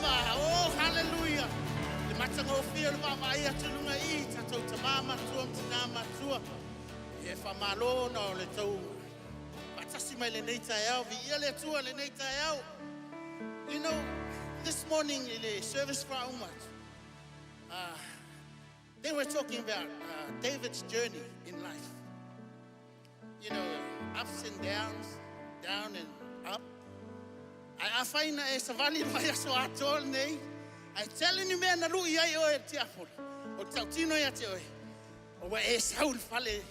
Oh, hallelujah. Le matanga o fia le mai atulunga I tatou tamama tua mtinama tua. E famalo no le tau. Matasi mai le nei taiao, vi le tua le nei taiao. You know, this morning in the service for Umat, they were talking about David's journey in life. You know, ups and downs, down and up. I find a savali mai so atol nei. I telling you man na lu ia o te afol. O tautino ia te oi. O wa e saul fale.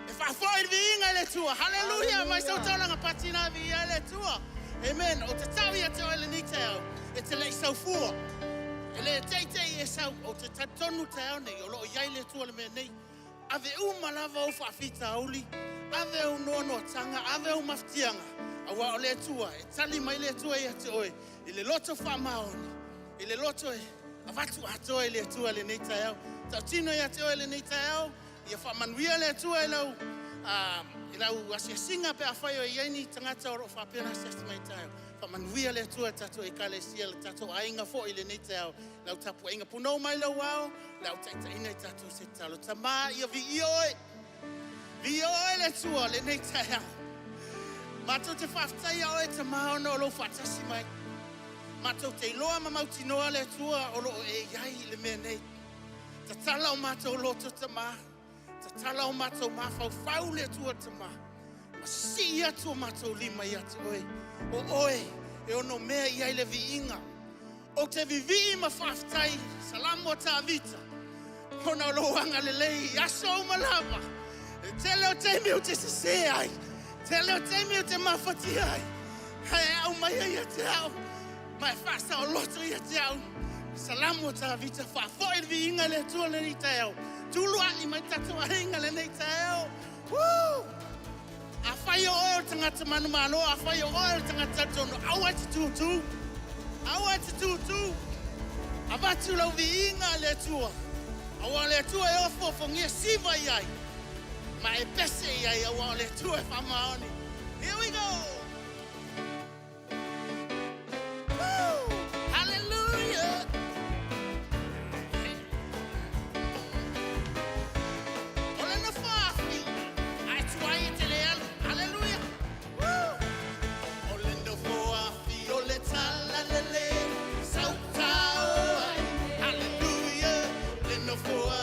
If I find vinga le tua. Hallelujah. Mai so tolanga patina vi le tua. Amen. O te tau ia te oi le ni tau. E te lei sau fua. E le teitei e sau. O te tatonu tau nei. O lo iai le tua le me nei. Ave umalava o whaafita auli. Ave o nono tanga. Ave o maftianga. Awa o le tua. E tali mai le tua ia te oi. I le loto whamaoni. I le loto e. Avatu ato e le tua le nei tau. Tautino ia te oi le nei tau. Ia whamanuia le tua e lau. I lau asia singa pe a whai o ieni tangata o whapena sesti mai tau. Whamanuia le tua tato e kale sia le tato ainga fo i le nei tau. Lau tapu ainga punou mai lau au. Lau taita ina i tato se talo. Tama ia vi i oi. Vi oi le tua le nei tau. Mato te whaftai o e tama o no lo whatasi mai. Mato te iloa ma mautinoa le tua o lo e iai le mea nei. Ta tala o mato loto tama. Ta tala o mato mawhau whau le tua tama. Ma si atu o mato lima i atu oe. O oe e ono mea iai le viinga. O te vivi ma whaftai. Salamo ta vita. Kona lo anga le lei. Aso o malava. Tele o teimi o te sese ai. Tele o teimi o te mawhati ai. Hai au mai ai a te au. Mai whasa o loto i a te au. Salamo ta vita whafoi vi inga le tua le ni te au. Tulu ani mai tato a hinga le ni te au. Woo! A whai o oe tangata manu mano. A whai o oe tangata tono. Awa te tutu. Awa te tutu. A watu lau vi inga le tua. Awa le tua e ofo fongia siva iai. Ma e pese iai awa le tua e whamaoni. Here we go! For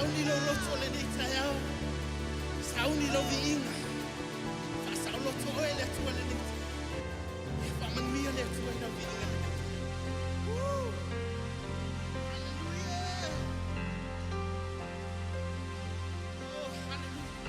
Sauni lo roto le ni tayao. Sauni lo viinga. Fa saulo to ele to le ni. Fa man mi le to le viinga. Woo! Hallelujah. Oh, hallelujah.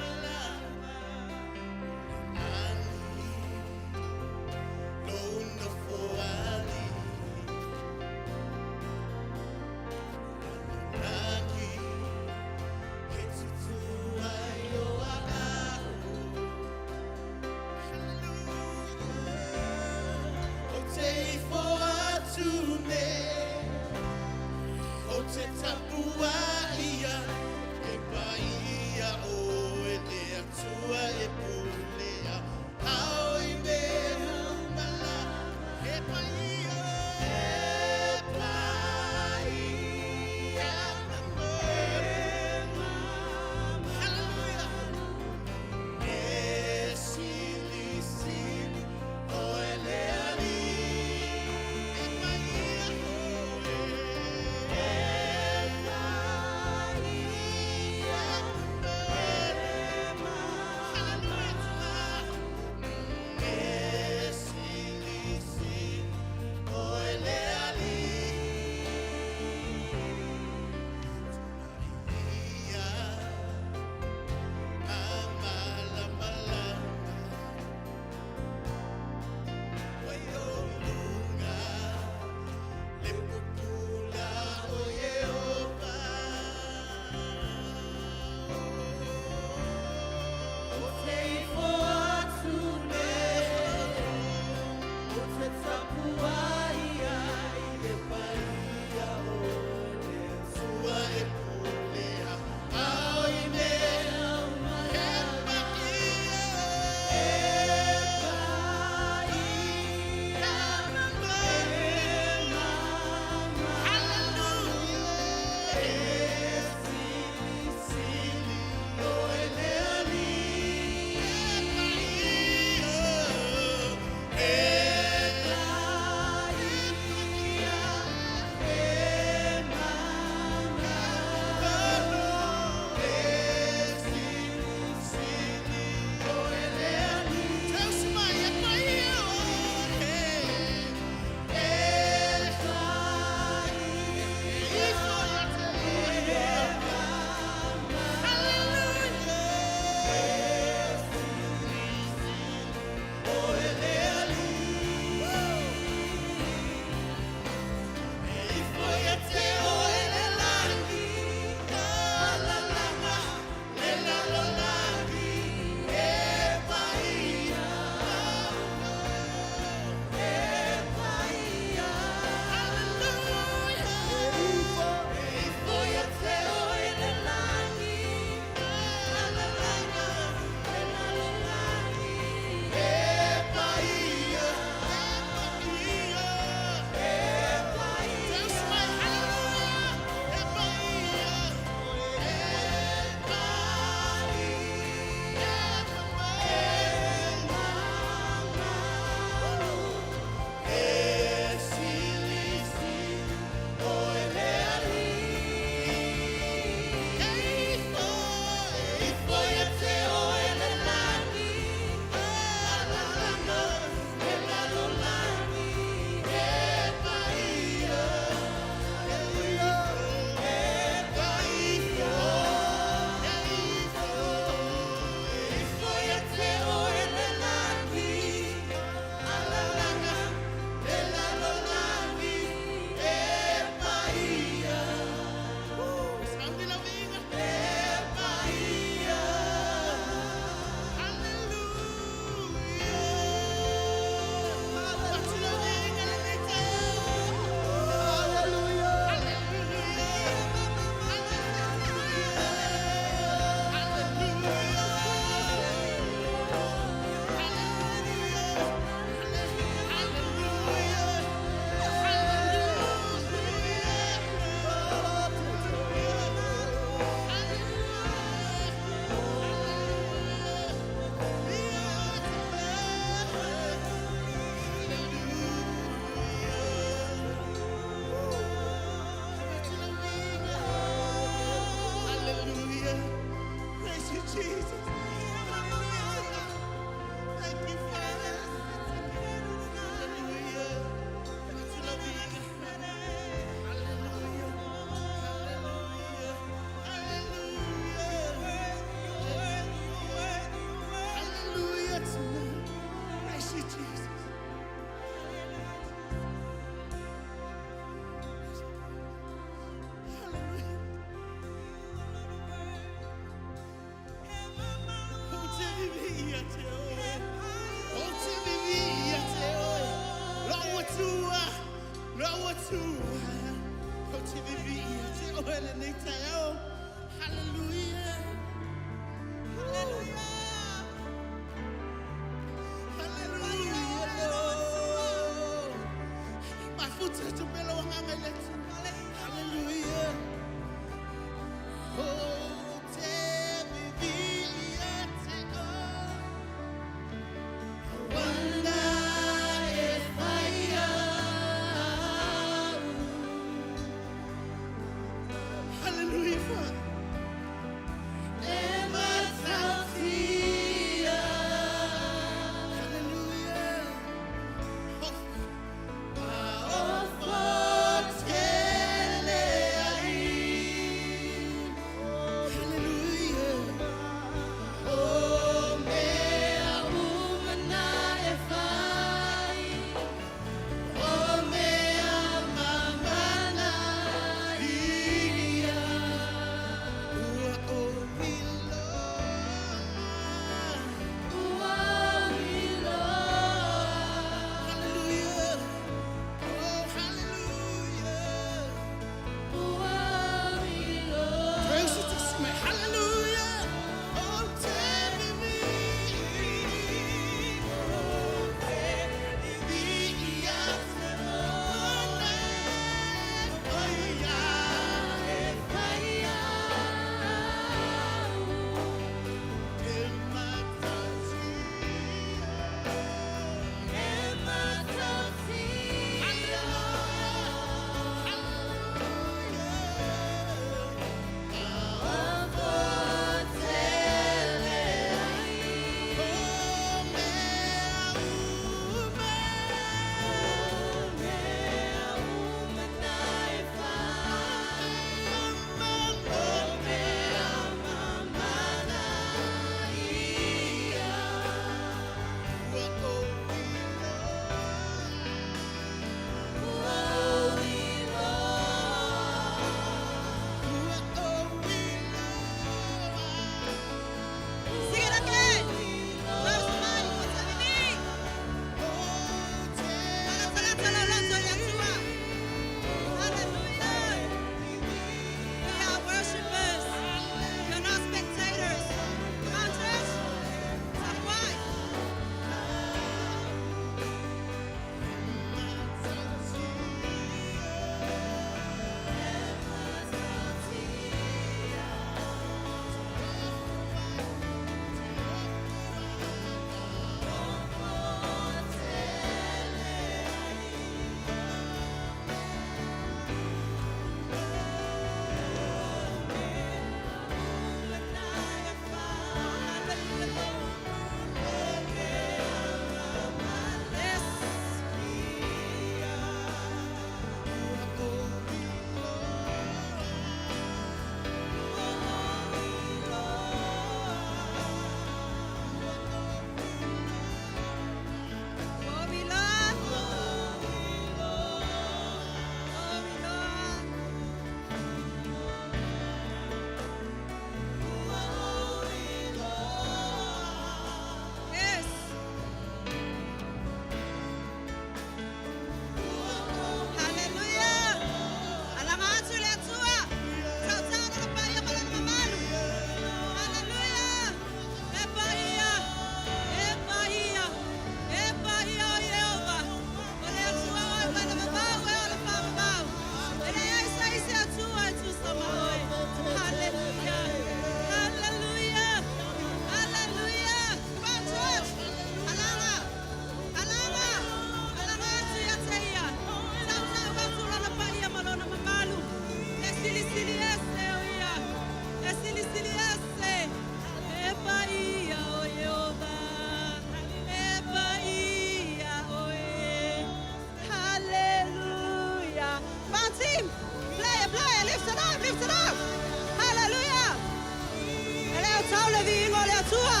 tau le vingo le atua.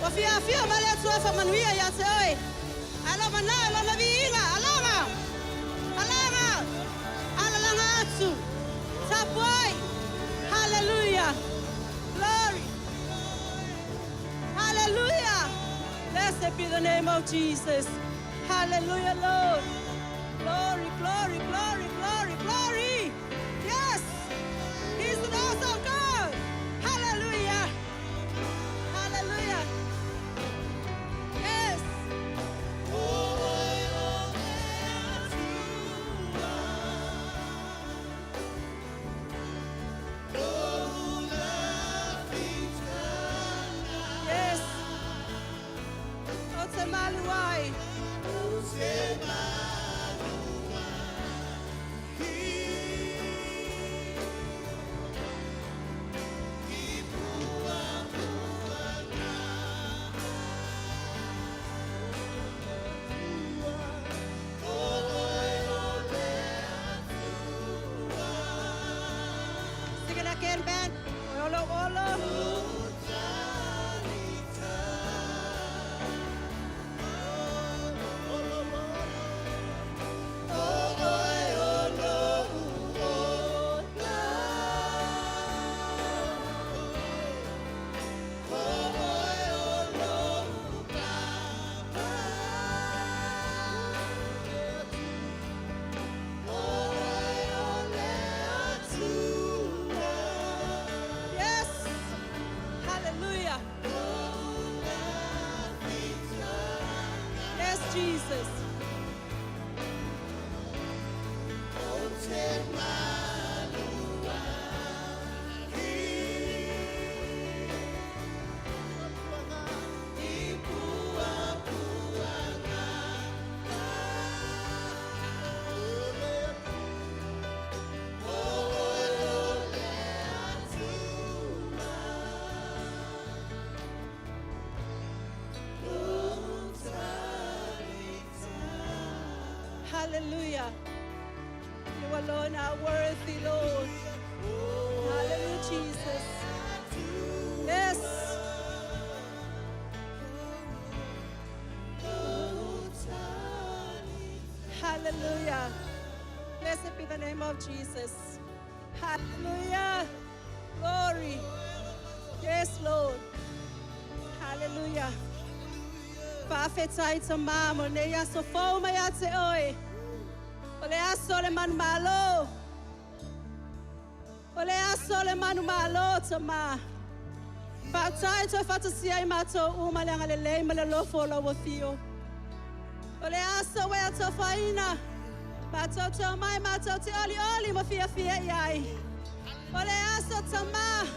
Wa fia ma le atua fa manuia ya te oi. Ala mana ala na vinga, alanga. Alanga. Alanga atu. Tapoi. Hallelujah. Glory. Hallelujah. Blessed be the name of Jesus. Hallelujah, Lord. Glory, glory, glory, glory, glory. Yes. He's an awesome God. Hallelujah. Hallelujah. Yes. Yes. Otemaluai. Sing it again, band. Olo, olo. Yes. Hallelujah. Yes, Jesus. Hallelujah. You alone are worthy, Lord. Hallelujah, Jesus. Yes. Hallelujah. Blessed be the name of Jesus. Hallelujah. Glory. Yes, Lord. Hallelujah. Whawhetai ta māmo ne aso whauma ia te oe. O le aso le manu malo. O le aso le manu malo ta mā. Whautai to whatasia I mātou uma leanga le lei ma le lofo lo wa fio. O le aso wea to whaina. Mātou te mai mātou te oli ma fia iai. O le aso ta mā.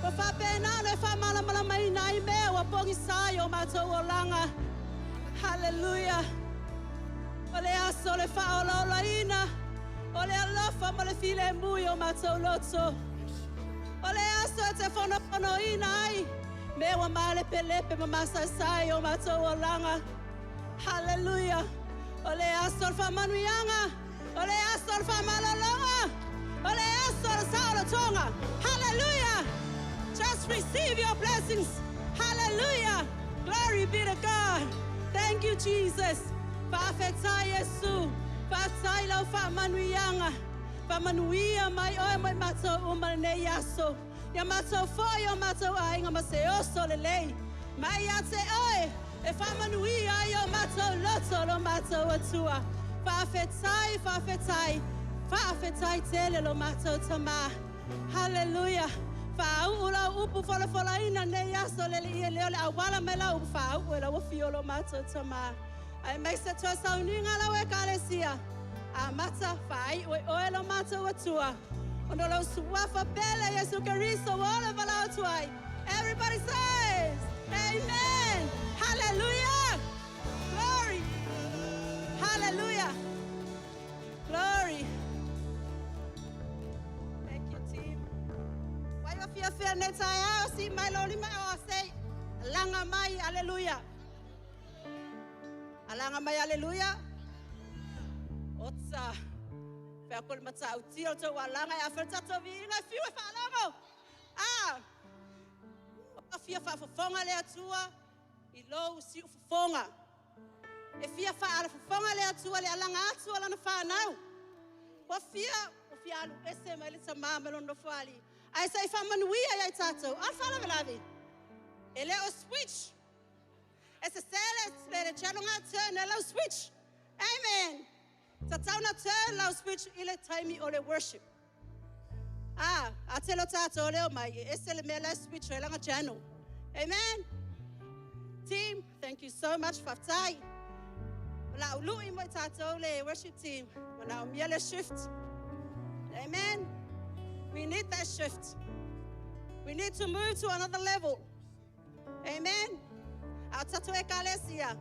O whapena le whamala mai nai mea wa pongi sai o mātou o langa. Hallelujah. O le aso le whaolola ina. O le alofa ma le file mui o mātou loto. O le aso te whono ina ai. Mea wa male pelepe ma masasai o mātou o langa. Hallelujah. O le aso le whamanuianga. O le aso le whamalolonga. O le aso le saola tonga. Hallelujah. Just receive your blessings. Hallelujah. Glory be to God. Thank you, Jesus. Whawhetai Yesu. Whawhetai lau whamanuianga. Whamanuia mai oe mai mātou uma nei aso. Ia mātou whoi o mātou ainga ma se oso le lei. Mai a te oe. E whamanuia ai o mātou loto lo mātou atua. Whawhetai, whawhetai. Whawhetai tele lo mātou tamā. Hallelujah. Whau ula upu whala ina nei aso lele ia leo le awala me la upu whau ula wafio lo mātou tamā. Ai mai se toa sauninga lau e kālesia. A mata whai oe lo mātou atua. Ono lo suafa pele Yesu Karisto wala walau tuai. Everybody says, Amen. Hallelujah. Glory. Hallelujah. Glory. Thank you, team. Why you feel next I see my loli mai o say langa mai hallelujah. Alanga mai hallelujah. Otsa. Fa kol mata uti o to walanga ya fa tato vi na fiu fa lango. Ah. Fia whaafafonga lea tua, I lou si ufafonga. E fia whaafafonga lea tua le alanga atua lana whanau. Wa fia alu ese mai le tamama lono whali. Ai sai whamanuia iai tātou. Al whala velavi. E leo switch. E se sele le chanonga turn e leo switch. Amen. Tatauna turn leo switch ile taimi o le worship. A telo tātou leo mai. Ese le mea leo switch e langa channel. Amen. Team, thank you so much for tai. La ului mo tātou le worship team. Mana umia le shift. Amen. We need that shift. We need to move to another level. Amen. Our tattoo ekalesia.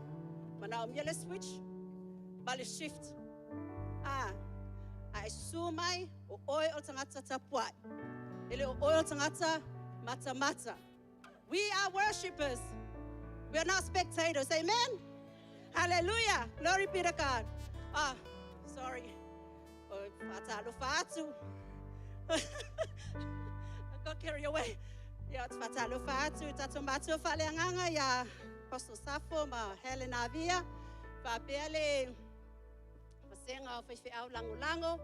Mana umia le switch. Ba le shift. Ai sumai o oi o tangata tapuai. Ele o oi o tangata mata. We are worshipers. We are not spectators. Amen. Hallelujah. Glory be to God. Sorry. Fatalo fatu. I got carried away. Ya fatalo fatu. Tatomato faleanganga ya Apostle Safo ma Helena Via. Fabele. Fasenga fefe au lango.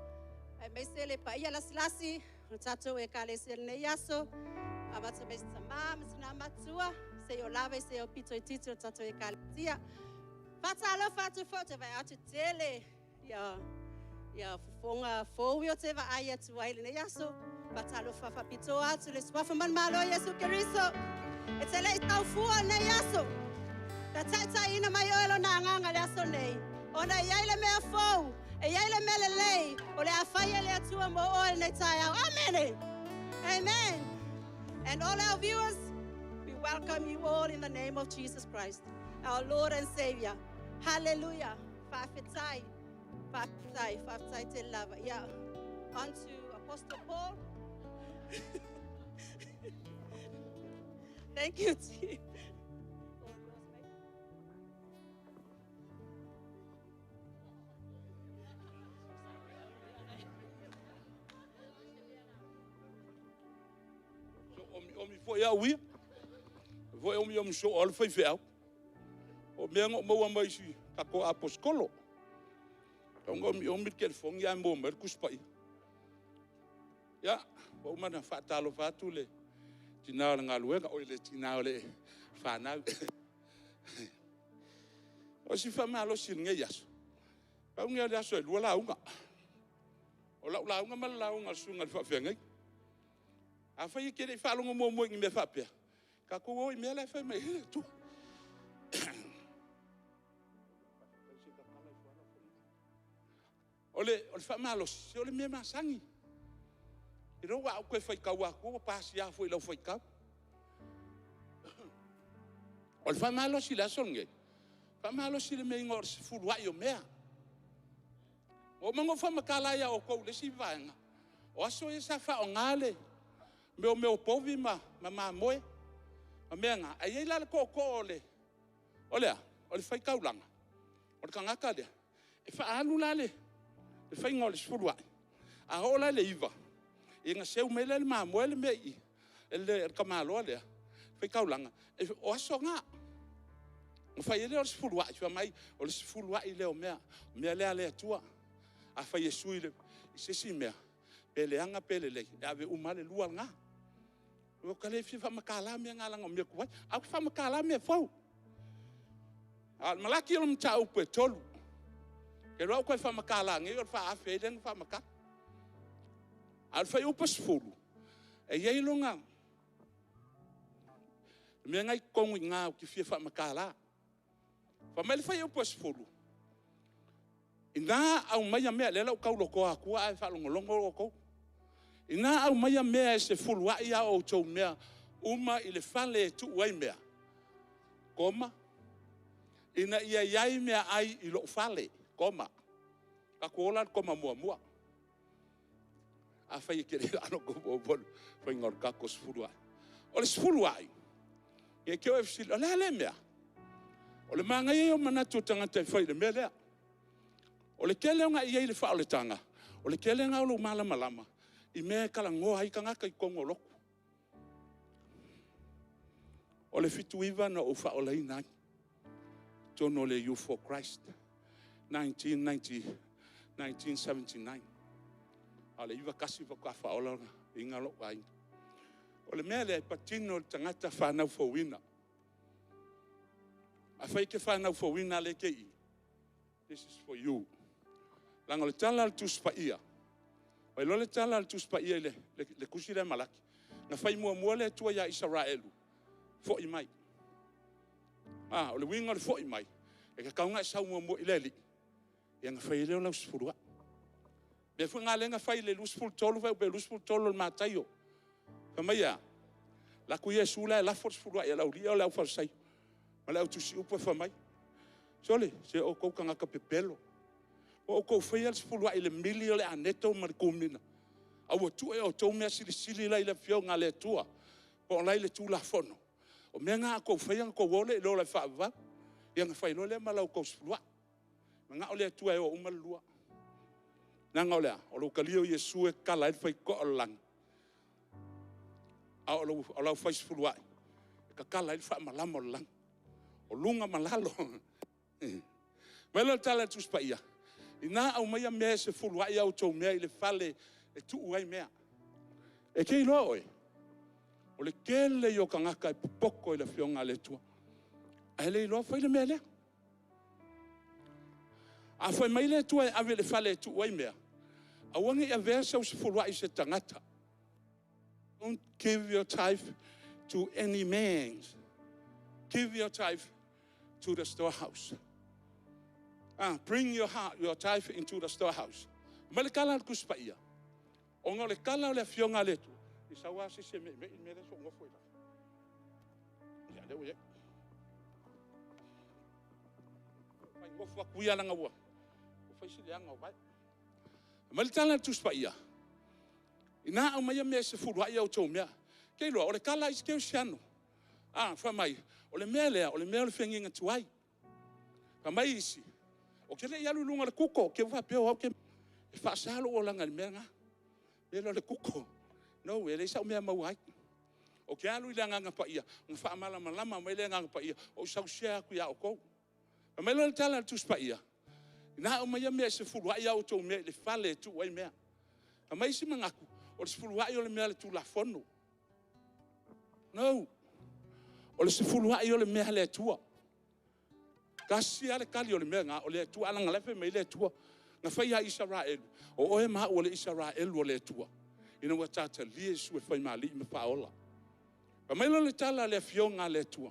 Ai mesele pa ia lasilasi. Tato e kale sene yaso. Amata mesama mesna matua. Se yo lave se yo pito tito tato e kale tia. Fatalo fatu foto vai atu tele. Ya fonga fowio te va aya tu ai le yaso batalo fa pito atu le swafa man malo Yesu Kristo etele tau fua ne yaso ta tata ina mai oelo na nganga le aso nei ona yai le mea fou e yai le mele lei o le afaya le atu mo oel ne tai au amen. And all our viewers, we welcome you all in the name of Jesus Christ, our Lord and Savior. Hallelujah. Fafetai te lava. Yeah. On to Apostle Paul. Thank you, team. Omi foi a wi. Foi omi so all foi fel. O mengo mo mai si ka ko apostolo. Omi kel fong ya mo mer kuspai. Ya, o mana fatalo fatule. Tina nga luega o le tina le fana. O si fa malo sin nge yaso. Ka nge ya so lu la unga. O la unga mal la unga sunga fa fengai. A fa yike fa lo mo ngi me fa pe. Ka ko o me la fa me tu. Ole fa malo, se ole me masangi. Iro wa ko fa ka wa ko pas ya foi lo foi ka. Ole fa malo si la songe. Fa malo si le me ngor se fu wa yo mea. O mango fa makala ya o ko le si vanga. O aso e sa fa ngale. Me o povi ma moe. Ma menga ai la ko ole. Ole fa ka ulanga. Ole ka ngaka de. E fa anu lale. E fai ngol sfurwa a ola le iva e nga seu mele le mamoele mei ele kamalo le fai kaulanga e o songa o fai le sfurwa fa mai o sfurwa ile o mea le tua a fai Yesu ile se si mea pele anga pele le ave umale lual nga o kale fi fa makala me nga langa me kwa a fa makala me fo al malaki o mtau petolu. Pero ko fa makala ngi or fa afeden fa maka al fa upas fulu e ye longa me ngai kong nga ki fa makala fa mel fa upas fulu ina au maya me le la ka lo ko aku a fa longo ko ina au maya me se fulu wa ya o to me uma ile fa le tu wa me koma ina ia me ai ilo fale koma ka kola koma mua a fai ke ano ko bol fai ngor ka ko sfurua ole sfurua e ke o fsil ole le mea ole manga yo mana tu tanga te fai le mea ole kele nga ye le fa ole tanga ole kele nga lo malama I me kala ngo ai kanga kai kongo loko O le fituiva na o whaolei tono le Youth for Christ, 1979. A le iwa kasi waka whaolanga, inga lo ai. O le mea le patino le tangata whanau fawina. A whai ke whanau fawina le kei. This is for you. Langa le tala le tuspa ia. O ilo le tala le tuspa ia le kusi le malaki. Nga whai mua le tua ia Israelu. Fo i mai. O le winga le fo i mai. E ka kaunga e sau mua i leli. Ia nga whai leo lau sifurua. Bea fu ngā lenga whai le lusful tolu whai be lusful tolu le mātaio. Ka mai a. La ku Yesu la e lafo sifurua ia lau lia o lau farsai. Ma lau tusi upo wha mai. Sole, se o kou kanga ka pepelo. O kou whai al sifurua i le mili o le aneto ma le kumina. Au tu e o tau mea sili lai le fio ngā le tua. Po lai le tu la fono. O mea ngā kou whai ang kou wole i lo le whaava. Ia ngā whai lo le ma lau kou sifurua. Ma ngā o le tua e o umalua. Nanga o lea, o lo kalio Yesu e kala e whai ko o lang. A o lau whai sifurua. E ka kala e whai malama o lang. O lunga malalo. Melo tala tuspa ia. Ina au mai mea se fulua ia o tau mea i le fale e tu uai mea. E kei loa oe. O le kele i o kangaka e popoko i le fionga le tua. A hele i loa whai le mea lea. A whai mai le tua e ave le fale e tu uai mea. A wangi i a versa o se fulua i se tangata. Don't give your tithe to any man. Give your tithe to the storehouse. Bring your tithe into the storehouse. Ma le kala al kuspa ia. O ngā le kala o le fionga le tu. I sawa se se me le so ngofo ila. Ia le oye. Pai ngofo a kuia langa ua. O fai si le anga o bai. Ma le kala al kuspa ia. Ina au mai mea se furua ia o tau mea. Kei loa, o le kala is keo siano. Wha mai, o le mea lea, o le mea o le whenginga tuai. Ka mai isi. O ke le ialu lunga le kuko, ke wha peo au ke e whaasalo o langa le mea ngā. Mea le kuko. No, e le isa o mea mau hai. O ke alu i le nganga pa ia. Nga wha amalama lama mai le nganga pa ia. O sau sea aku ia o kou. Ka mai le tala le tus pa ia. Ina au mai mea se furua ia o tau mea le fale tu wai mea. Ka mai isi mangaku. O le se furua ia o le mea le tu la fono. No. O le se furua ia o le mea le tua. Kasi ale kali o le mea ngā, o le tua alanga lefe mei le tua. Nga whai a Israelu. O oe maa o le Israelu o le tua. Ina wa tata lie su e whai maa li me whaola. Pa meilo le tala le fionga le tua.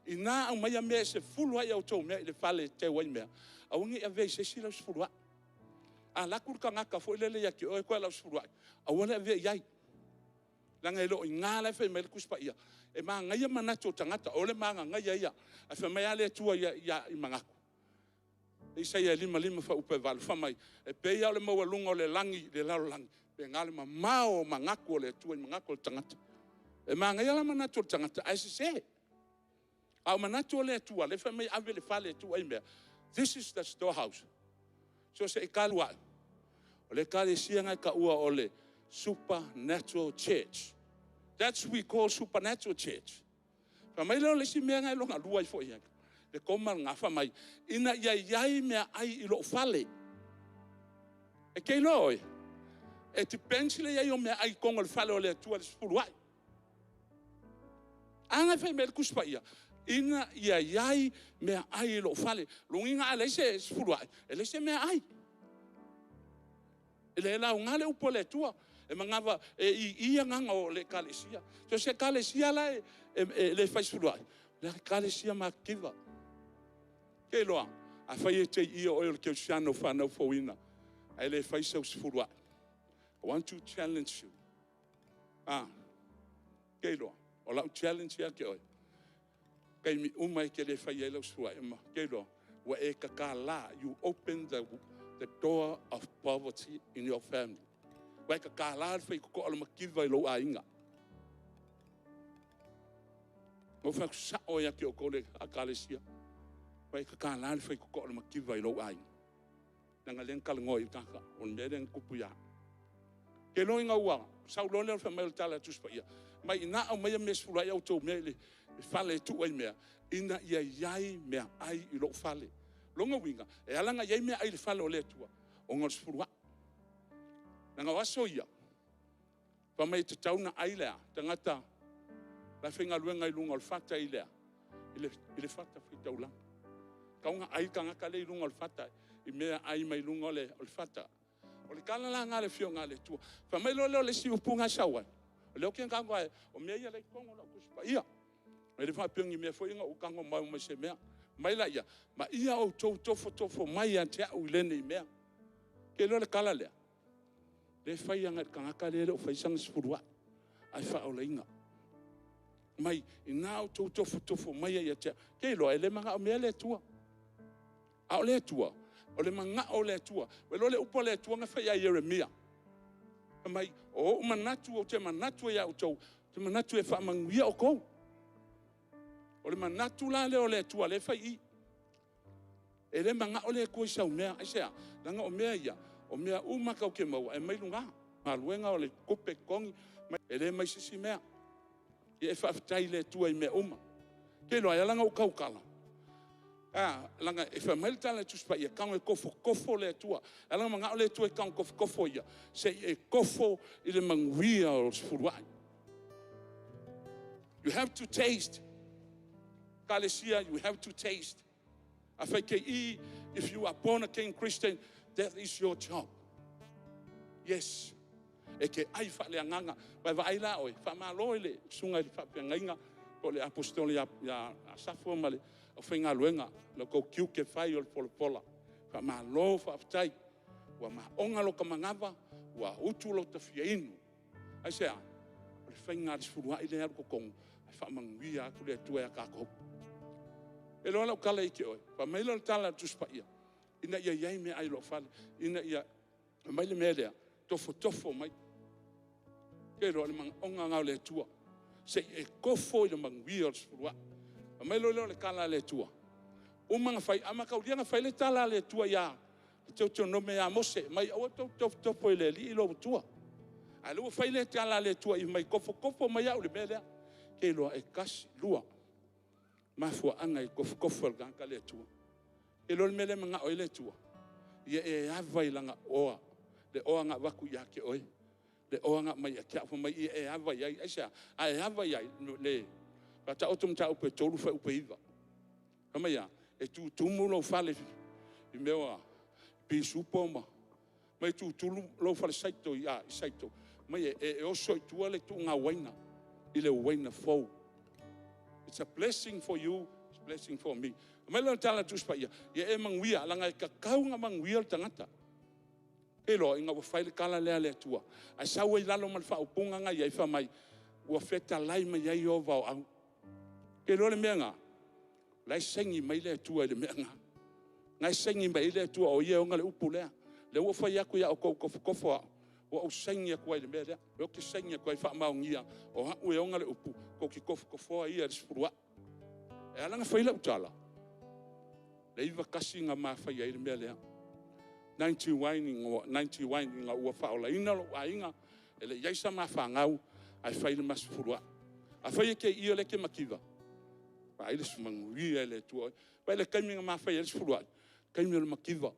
Ina au mai a mea se fulua ia o tau mea i le whale te wai mea. A wangi a vei se si lau sfurua. A lakur ka ngaka fo ilele ia ki oe koe lau sfurua. A wane a vei iai. Langa ilo i ngā lefe mei le kuspa ia. E maa ngai manatu o tangata, o le maa ngai ia. A wha mai ale tua ia i mangaku. E isa ia lima wha upe walu. Wha mai, e peia o le maua lunga o le langi, le lalo langi. Pe ngā le mao mangaku o le tua i mangaku o le tangata. E maa ngai ala manatu o le tangata, a se se. A manatu o le tua, le wha mai ave le whale tua i mea. This is the storehouse. So se e kalua. O le kale sianga ka ua o le supernatural church. That's what we call supernatural church. Whamai leo le si mea ngai longa lua i fo i hanga. Le koma ngā whamai. Ina iai mea ai i lo whale. E kei loi. E te pensile iai o mea ai konga le whale o le atua le spulu ai. Anga whai mea le kuspa ia. Ina iai mea ai i lo whale. Lunginga a leise spulu ai. E leise mea ai. E le lau ngā le upo le atua. E mangava e ia nganga o le kalesia. So se kalesia la le fai suluai. Le kalesia ma kiva. Ke loa, a fai e te ia o le keusiano whanau fawina. A le fai sau suluai. I want to challenge you. Ke loa, o lau challenge ia ke oi. Kei mi umai ke le fai e lau suluai. Ke loa, wa e kakala, you open the door of poverty in your family. Vai ka kālāri whai koko ala makiwa i lo a inga. Mo whai sa o ia ki o kore a kālesia. Vai ka kālāri whai koko ala makiwa i lo a inga. Nanga len kalangoi i kaka, on meren kupu ia. Ke lo inga ua, sau lo leo wha mai tala tuspa ia. Mai ina au mai mes fula ia o tau mele, fale tu ai mea ina ia iai mea ai I lo fale longa winga e alanga iai mea ai le fale o le tua o ngor spurua nanga waso ia pa mai te tauna ai lea tangata la whenga luenga I lunga o fata I lea ile fata whitaula kaunga ai kanga kale I lunga o fata I mea ai mai lunga o fata o le kala la ngale fio ngale tua pa mai lo le si upunga sawa o le okian kanga o mea ia le kongo la kuspa ia me le fa pengi me foi nga o kango mai se mea mai la ia ma ia o tofo mai ante au lene mea ke lo le kala le fai anga kanga kale o fai sang spurua ai fa o leinga mai ina o tofo mai ia te ke lo ele manga o mea le tua a le tua o le manga o le tua we lo le upo le tua nga fai a Jeremia mai o manatu o te manatu ia o te manatu e fa manguia o kou o le manatu la le o le tua le fai I e le manga o le koe sau mea ai sea langa o mea ia o mea umaka o ke mau e mai lunga maluenga o le kope kongi e le mai sisi mea e whaftai le tua I mea uma ke loa e langa o kaukala langa e whamel tala tuspa ia kang e kofo le tua e langa manga o le tua e kang kofo ia se e kofo I le manguia o sfuruai you have to taste Kalesia, you have to taste. If you are born again Christian, that is your job. Yes. Eke ai fa le nganga, vai vai la oi, fa malo le sunga le fa pengainga o le apostoli ya safo male, o fenga luenga, le ko kiu ke fai o pola. Fa malo fa tai. Wa ma onga lo kamangava, wa utu lo tafiinu. Ai sea, le fenga le furua ile ar ko kong, fa mangia ku le tua ka ko. E loa lau kala ike oi. Pa mai lau tala tuspa ia. Ina ia iai me ai lo fale. Ina ia mai le melea. Tofo mai. Ke roa le mang onga ngau le tua. Se e kofo I le mang wia o spurua. Pa mai lau le kala le tua. O manga fai. Ama kaulianga fai le tala le tua ia. Teo no me a mose. Mai awa tofo I le li ilo tua. A lua fai le tala le tua. I mai kofo mai au le melea. Ke loa e kasi lua. Mafua anga I kofo ganka le tua. E lo mele manga o le tua. Ia e avai langa oa. Le oa nga waku ia ke oi. Le oa nga mai kia fo mai e avai ai aisa. A e avai ai le. Pata otum ta upe tolu fa upe iva. Kama ia e tu tumulo fale I mewa pi supoma. Mai tu lo fale saito ia saito. Mai e oso tua le tu nga waina. Ile waina fo. It's a blessing for you, it's a blessing for me. Mai lo tala tuspa ia. Ia e manguia langa ka kaunga manguia tangata. E lo inga wa faile kala le tua. Ai sawa I lalo mal fa upunga nga ia fa mai. Wa feta lai mai ia o va au. Ke lo le menga. Lai sengi mai le tua le menga. Ngai sengi mai le tua o ia nga le upu le. Le wa fa ia ku ia o kofo. O sengi ko le mele. O ki sengi ko fa maungia. O ha u e nga le upu. Ko ki kofo ia spurua. E ala nga faila utala. Le iva kasi nga ma fa ia le mele. 90 wine nga ua fa ola ina lo ainga. Ele yaisa ma fa ngau ai faila mas spurua. A fa ia ke ia le ke makiva. Pa ile smanguia le tua. Pa ile kaimi nga ma fa ia spurua. Kaimi le makiva.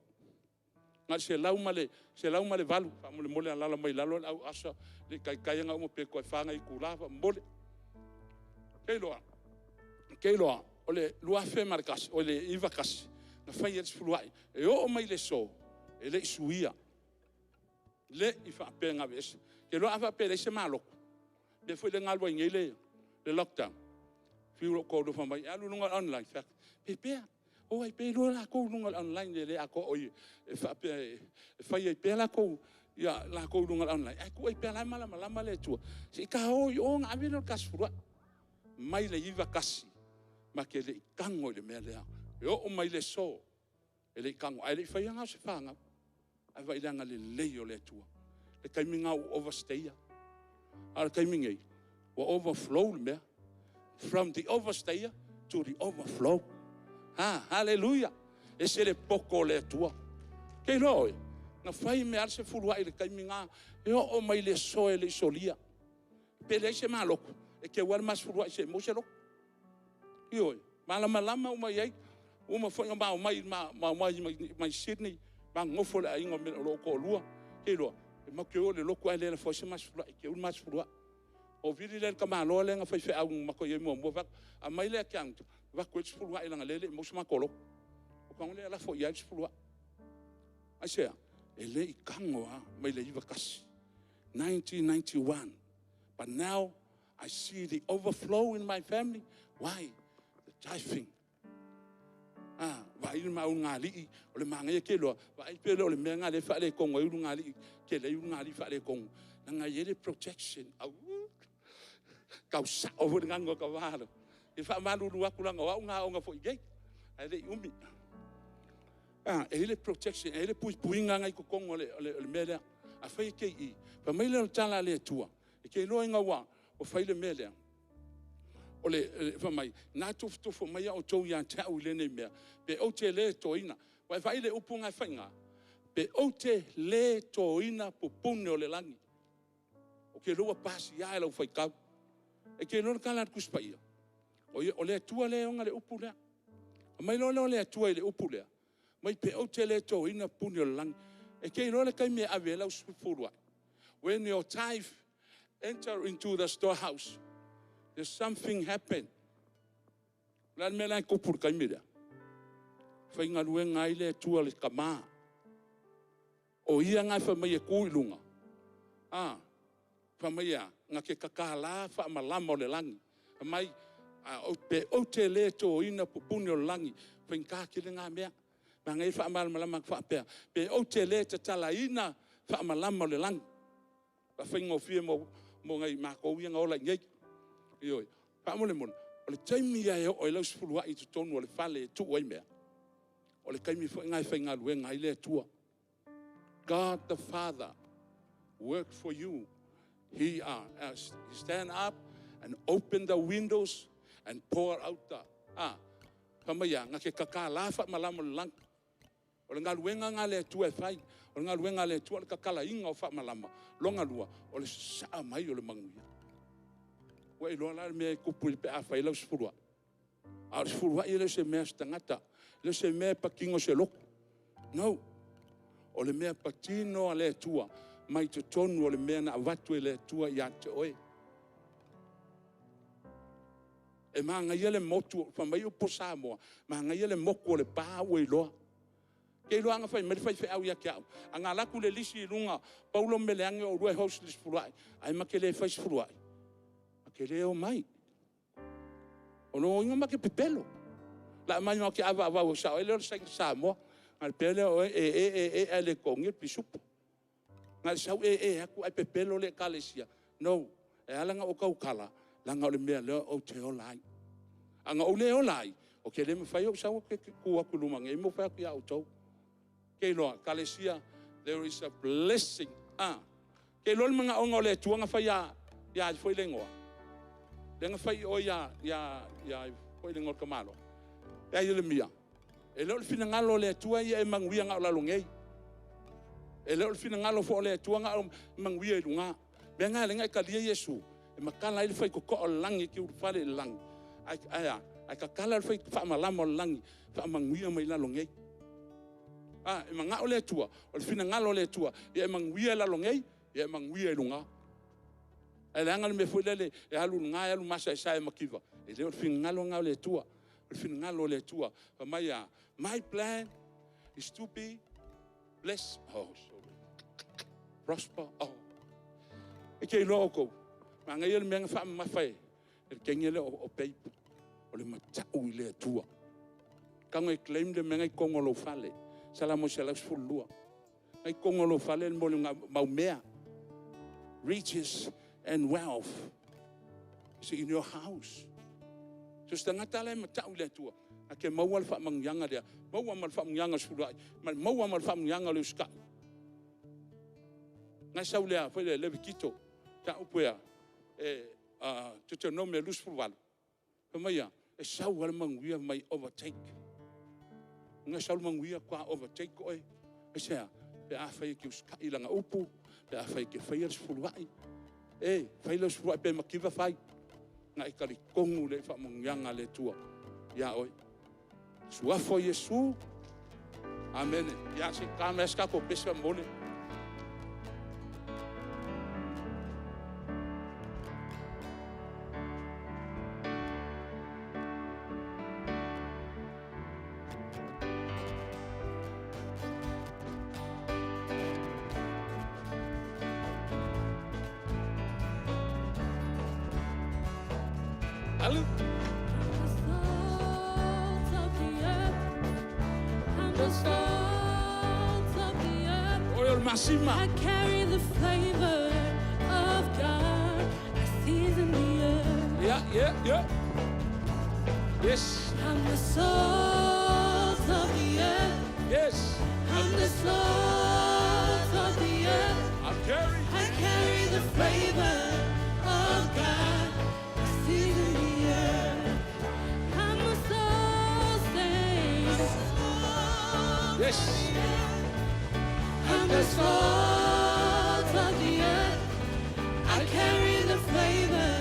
Nga se lau male valu fa mole ala mai lalo au asa le kai nga mo pe ko fa nga I kulava mole Keiloa ole lua fe markas ole ivakas na fa yes fluai e o mai le so ele suia le I fa penga ves ke lo ava pe le se malo de foi le ngalwa ngile le lockdown fiu ko do fa mai alu lunga online fa pe o ai pe lo la ko lunga online le ako oi fa ia pe la ko ya la ko lunga online ai ko ai pe la mala le tu se ka o nga avino kasfura mai le iva kasi ma ke le kango le mele e o mai le so ele kango ai le fa ia se fanga ai vai langa le o le tu le kaiminga overstay al kaiminga o overflow me from the overstay to the overflow. Hallelujah. Ese le poco le tua. Ke noi, na fai me arse fulua ile kaiminga, e o mai le so ele solia. Pele se maloko, e ke war mas fulua se mo se lo. Ioi, malama uma yai, uma foi mai Sydney, ngofo le ainga me lo ko lua, ke lo, ma ke o le loko ai le fo se mas fula, ke un mas fula. O viri le ka malo le nga fai fe au ma ko ye mo va, a mai le ka va ko fula ai langa le mo ma kolo. O ka le la fo ya fula. Ai se, ele I kangoa mai le iwa kasi. 1991. But now I see the overflow in my family. Why? The tithing. Vai ma unga li o le manga ke lo vai pele o le menga le fa le kongo i unga li ke le unga li fa le kongo nga yele protection au ka sa o le nganga ka valo I fa malu lu akula nga nga fo ye ale umi ele protection ele puinga ngai ko kongo le mele a fa ke I fa mai le tala le tua ke lo nga wa o fa le mele ole fa mai na tofo mai o tou ya ta u le ne me pe o te le toina wa fa ile upunga fainga pe o te le toina popune o le langi o ke lo pasi ya lo fai ka e ke lo kala kuspaia o le tua le onga le upula mai lo le tua le upula mai pe o te le toina pune o le langi e ke lo le kai me avela o sufurwa when your tithe enter into the storehouse. There's something happened. Lan me lan ko pur kai mira. Fai nga lue ngai le tua le kama. O ia ngai fa mai ku ilunga. Fa mai nga ke kakala fa malama le langi. Mai o te le to ina pupuni o langi. Fai ka ki le nga mea. Ma ngai fa malama fa pe. Pe o te le te tala ina fa malama le langi. Fa fai ngo fie mo ngai ma ko ia nga ola ngai. Ioi, pa mo le mon, o le taimi ia o le sfulua I tonu o le fale tu oi mea. O le kaimi fo ngai fai ngalu ngai le tua. God the Father worked for you. He stand up and open the windows and pour out the pamaya nga ke kakala fa malamo lang. O le ngalu nga le tua fai. O le ngalu nga le tua le kakala inga o fa malama. Longa lua o le sa mai o le manguia. Wa ilo la me ko pul pe a fa ilo sfurwa a sfurwa ile se me stangata le se me pa kingo se lok no o le me patino ale tua mai to tonu o le me na watu ele tua ya te oi e manga yele motu fa mai o posamo manga yele moko le pa o ilo ke lo anga fa me fa au ya ka anga la ku le lisi lunga paulo melange o roi house sfurwa ai makele fa sfurwa ke leo mai o no inga ma ke pepelo la mai ma ke ava o sa ele sa Samoa al pele o ele kongi pisup ngal sa aku ai pepelo le kalesia no e ala nga o kala la nga le me le o te o lai anga o le o lai o ke le me fa yo sa ke ku aku luma ngai mo fa ku ya o to ke lo kalesia there is a blessing ke lo mga onga le tuanga fa ya foi lengoa Denga fai o ya foi le ngor kamalo. Ya ile mia. E lo fina ngalo le tua ia e manguia ngalo longei. E lo fina ngalo fo le tua ngalo manguia lunga. Be nga le ngai ka dia Yesu. E makala ile fai ko langi ki u fale langi. Ai ka kala fai fa malamo langi fa manguia mai la longei. E manga o le tua. O fina ngalo le tua ia e manguia la longei, ia e manguia lunga. Ele anga me foi lele e halu nga alu masa sai makiva e le fin ngalo nga le tua fin ngalo le tua my plan is to be blessed prosper e ke loko ma nga yel menga fa ma fai e kengele o pei o le mata o le tua ka ngai claim de menga kongo lo fale salamo sala fulua ai kongo lo fale mo le maumea riches and wealth is in your house. So stangata le mata ule tua. Ake mawal fa mangyanga dia. Mawal fa mangyanga sula. Mawal fa mangyanga le ska. Nga saulea fa le vikito. Ta upea to no me lose for wal. Pamaya e saul manguia mai overtake. Nga saul manguia kwa overtake oi. E sea pe a fa ki ska ilanga upu. Pe a fa ki fa for wai. Fai lo sua pe makiva fai. Nga ikari kongu le fa mungyanga le tua. ia oi. Suafo Yesu. Amen. Ia se kameska ko pesa mole. Hallelujah. Oil Masima. I carry the flavor of God. I season the earth. Yeah. Yes. I'm the salt of the earth. Yes. I'm the salt of the earth. I carry the flavor of God. I season the earth. I'm a soul saint. Yes. I'm the salt of the earth. I carry the flavor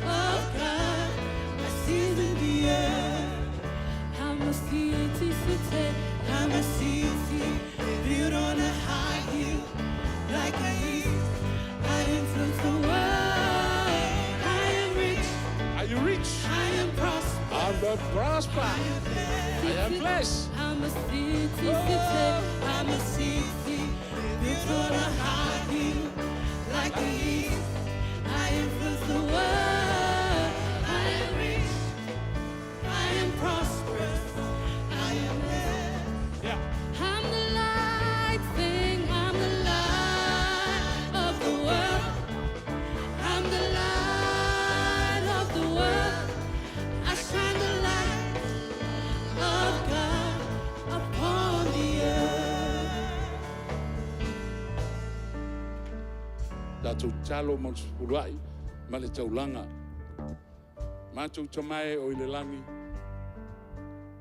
of God. I season the earth. I'm a city, I'm a city built on a high hill, like a hill. I influence the world. I am rich. Are you rich? I am prosperous. I'm prosper. I am blessed. I'm a city, I'm a city built on a high hill, like a hill. I influence the world. I am rich. I am prosperous. I am blessed. Yeah. I'm the light thing. I'm the light of the world. I'm the light of the world. I shine the light of God upon the earth. Tātou talo mo spuluai, ma le taulanga. Mātou tamae o ile langi.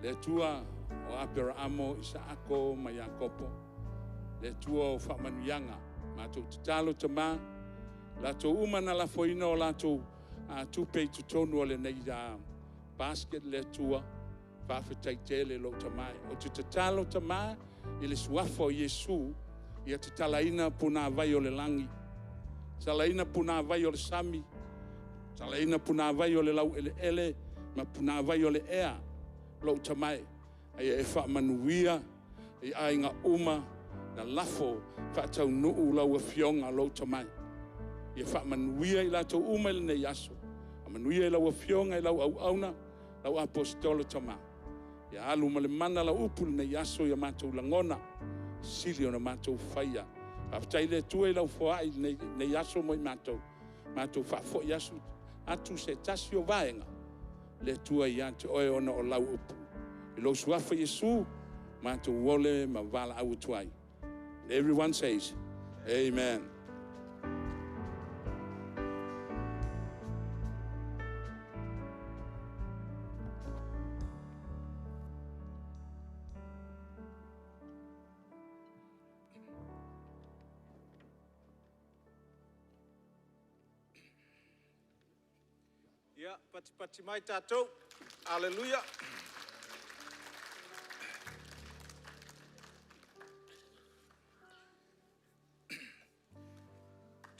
Le tua o Aperamo, Isaako, ma Iakopo. Le tua o Whamanuianga. Mātou talo tama. Lātou umana la foina o lātou tupei tutonu o le nei basket le tua. Whawhetai tele lo tamae. O te talo tama, i le suafo o Yesu, ia te talaina puna vai o le langi. Talaina puna vai o le sami. Talaina puna vai o le lau ele, ma puna vai o le ea. Lo tamai. Ai e whaamanuia, e ainga uma, na lafo, whaatau nuu lau a fionga lo tamai. E whaamanuia i lato uma le nei aso. Amanuia i lau a fionga i lau au auna, lau apostolo tama. E alu ma le mana lau upu le nei aso i a mātou langona. Sili o na mātou whaia. Aftai le tua i lau foai nei aso mo i mātou. Mātou whaafo i aso atu se tasi o vaenga. Le tua i ante oe ona o lau upu. I lo suafa Yesu, mātou wole ma vala au tuai. And everyone says, Amen. Ia, pati mai tātou. Aleluia.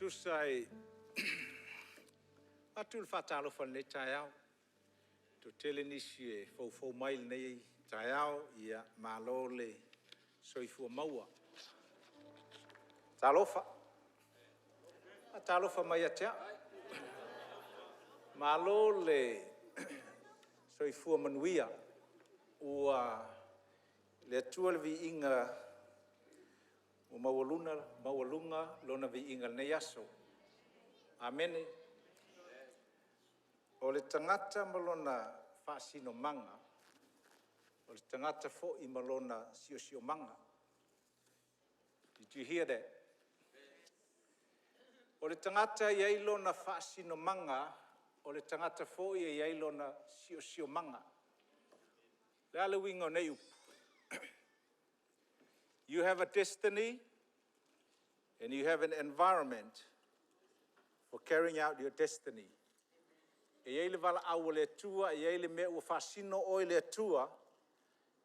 Tusai atul fatalo fa nei taiao. Tu tele nisi e fau mai nei taiao ia malo le soifua maua. Talofa. Talofa mai atea. Malo le soifua manuia ua le tua le vi inga o mawalunga lona vi inga nei aso. Amene. O le tangata malona whaasino manga. O le tangata fo I malona sio manga. Did you hear that? O le tangata iai lona whaasino manga. O le tangata fo iai lona sio manga. Le ale wingo nei upu. You have a destiny and you have an environment for carrying out your destiny. e ei le vala au le tua, e ei le mea ua whasino o le tua,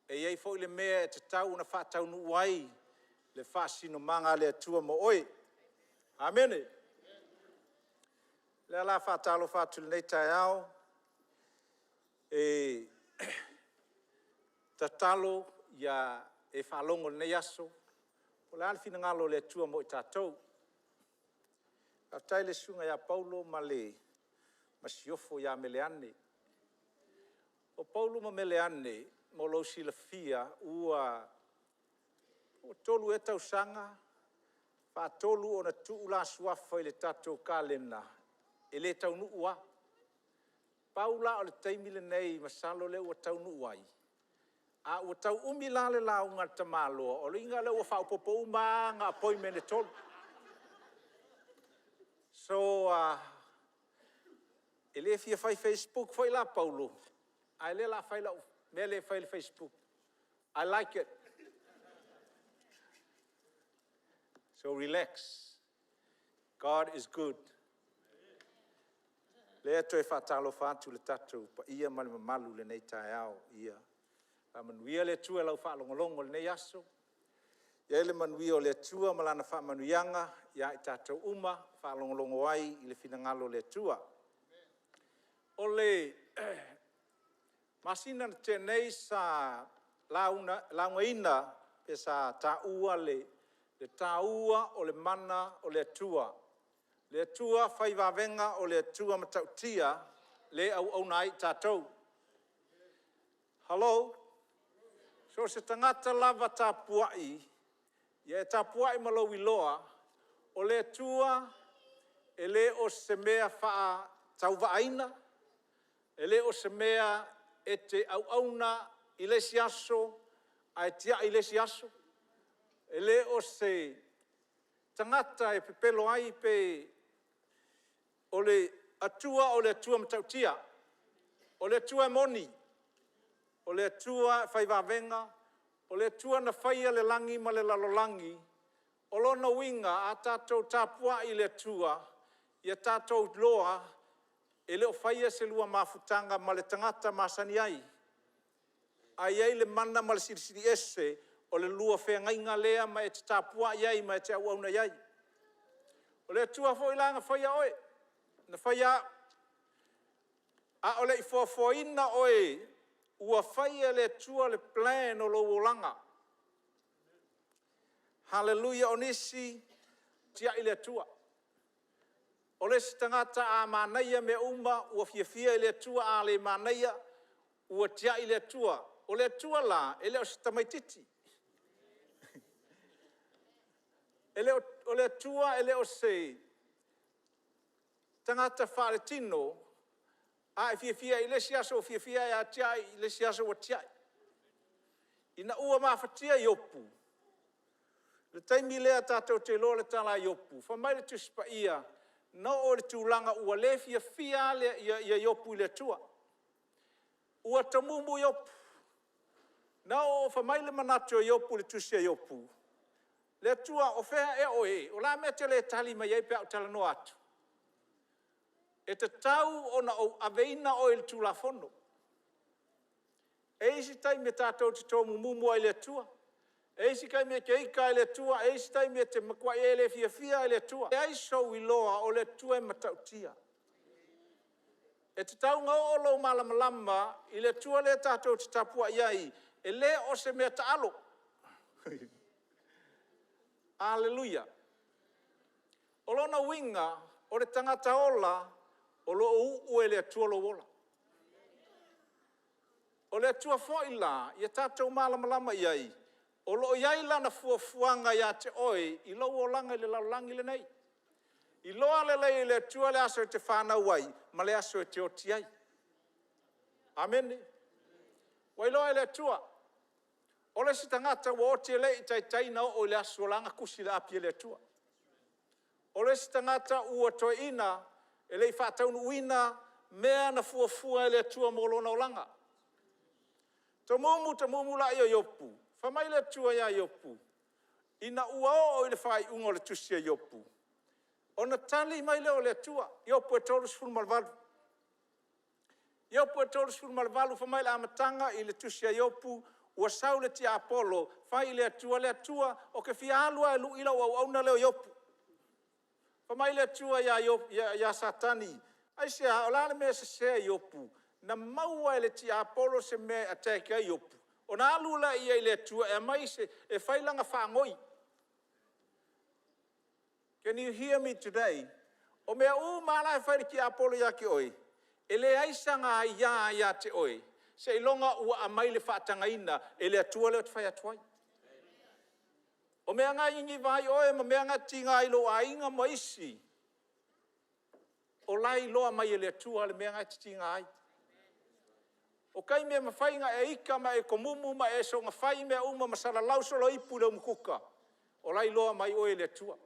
e ei fo le mea e te tau na whatau nu wai, le whasino manga le tua mo oi. Amene. Le ala whatalo whatul nei tai au, e tatalo ia e whalongo nei aso, o le alfina ngalo le tua mo i tātou. A tai le sunga ia Paulo ma le masiofo ia meleane. O Paulo ma meleane, mo lo sila fia, ua o tolu e tau sanga, fa tolu o na tuu la suafa i le tātou kalena, e le tau nu ua. Paula o le taimile nei, masalo le ua tau nu uai. A ua tau umilale la unga tamaloa, o le inga le ua whaupopo uma ngā poi mene tolu. So, e le fia fai Facebook, fai la Paulo. Ai le la fai la, me le fai le Facebook. I like it. So relax. God is good. Le ato e whatalo whātu le tatu, pa ia mali mamalu le nei tai au, ia. A manuia le tua lau whaalongolongo le nei aso. Ia le manuia o le tua malana whaamanuianga, ia i tātou uma, whaalongolongo ai i le finangalo le tua. O le masina na tenei sa launga ina, pe sa taua le taua o le mana o le tua. Le tua whaivavenga o le tua matautia, le au nai tātou. Hello? So se tangata lava tāpuai, ia e tāpuai malo iloa, o le tua, e le o se mea wha tauvaaina, e le o se mea e te auna i le siaso, a e tia i le siaso, e le o se tangata e pepelo ai pe o le atua matautia, o le atua moni, o le atua whaivavenga, o le atua na whaia le langi ma le lalolangi, o lona winga a tātou tāpua i le atua, i a tātou loa, e leo whaia se lua mafutanga ma le tangata masani ai. Ai ai le mana ma le sirisiri ese, o le lua whengainga lea ma e te tāpua iai ma e te auauna iai. O le atua fo ilanga whaia oe, na whaia a o le i fōfoina oe, ua whaia le atua le plan o lo wolanga. Hallelujah o nisi, tia i le atua. O le tangata a manaia me uma, ua fia i le atua a le manaia, ua tia i le atua. O le atua la, e le o tamaititi. O le atua, e le o se tangata whare tino, a e fia i le siaso, fia a tia i le siaso o tia. Ina ua mawhatia i opu. Le taimi lea tātou te loa le tala i opu. Whamai le tuspa ia, no o le tūlanga ua le fia le ia i opu i le tua. Ua tamumu i opu. No o whamai le manato i opu le tusia i opu. Le tua o whea e oe, o la mea te le tali mai ei pe au tala no atu. E te tau o na o aveina o il tūla fono. E isi tai me tātou te tōmu mumu ai le tua. E isi kai me ke ika ai le tua, e isi tai me te makua e le fia ai le tua. E aisou i loa o le tua e matautia. E te tau ngau o lo malamalama, i le tua le tātou te tapua iai, e le o se mea taalo. Alleluia. O lona winga, o le tangata ola, o lo uu e le atua lo wola. O le atua foila, i a tātou malamalama iai, o lo iai lana fuafuanga ia te oi, i lo o langa i le laulangi le nei. I loa le lei le atua le aso e te whanau ai, ma le aso e te oti ai. Amen. Wai loa le atua. O le si tangata wa oti e le i taitaina o le aso langa kusi le api e le atua. O le si tangata ua toi ina, e le i whataunu uina, mea na fuafua e le atua molona o langa. Ta mumu la ia iopu. Whamai le atua ia iopu. Ina ua o le whai ungo le tusia iopu. O na tali mai leo le atua, iopu e tolu sifuru malvalu. Iopu e tolu sulu malvalu fa mai la amatanga i le tusia iopu ua sau le tia Apollo fai le atua o ke fialua e luila au auna leo iopu. Fa mai le atua ya satani. Ai se o la me se iopu na maua le tia Apollo se me ateke iopu. O na alula ia le atua e mai se e fai langa whaangoi. Can you hear me today? O mea mala e whaere ki Apollo ya ki oi. E le aisanga ia te oi. Se ilonga ua amai le whaatangaina. E le atua leo te whai atuai. O mea ngā ingi vai oe, ma mea ngā tinga ilo a inga maisi. O lai loa mai e le atua le mea ngā tinga ai. O kai mea mawhainga e ika ma e komumu ma e so ngā whai mea uma masala lausolo ipu leo mkuka. O lai loa mai oe le atua.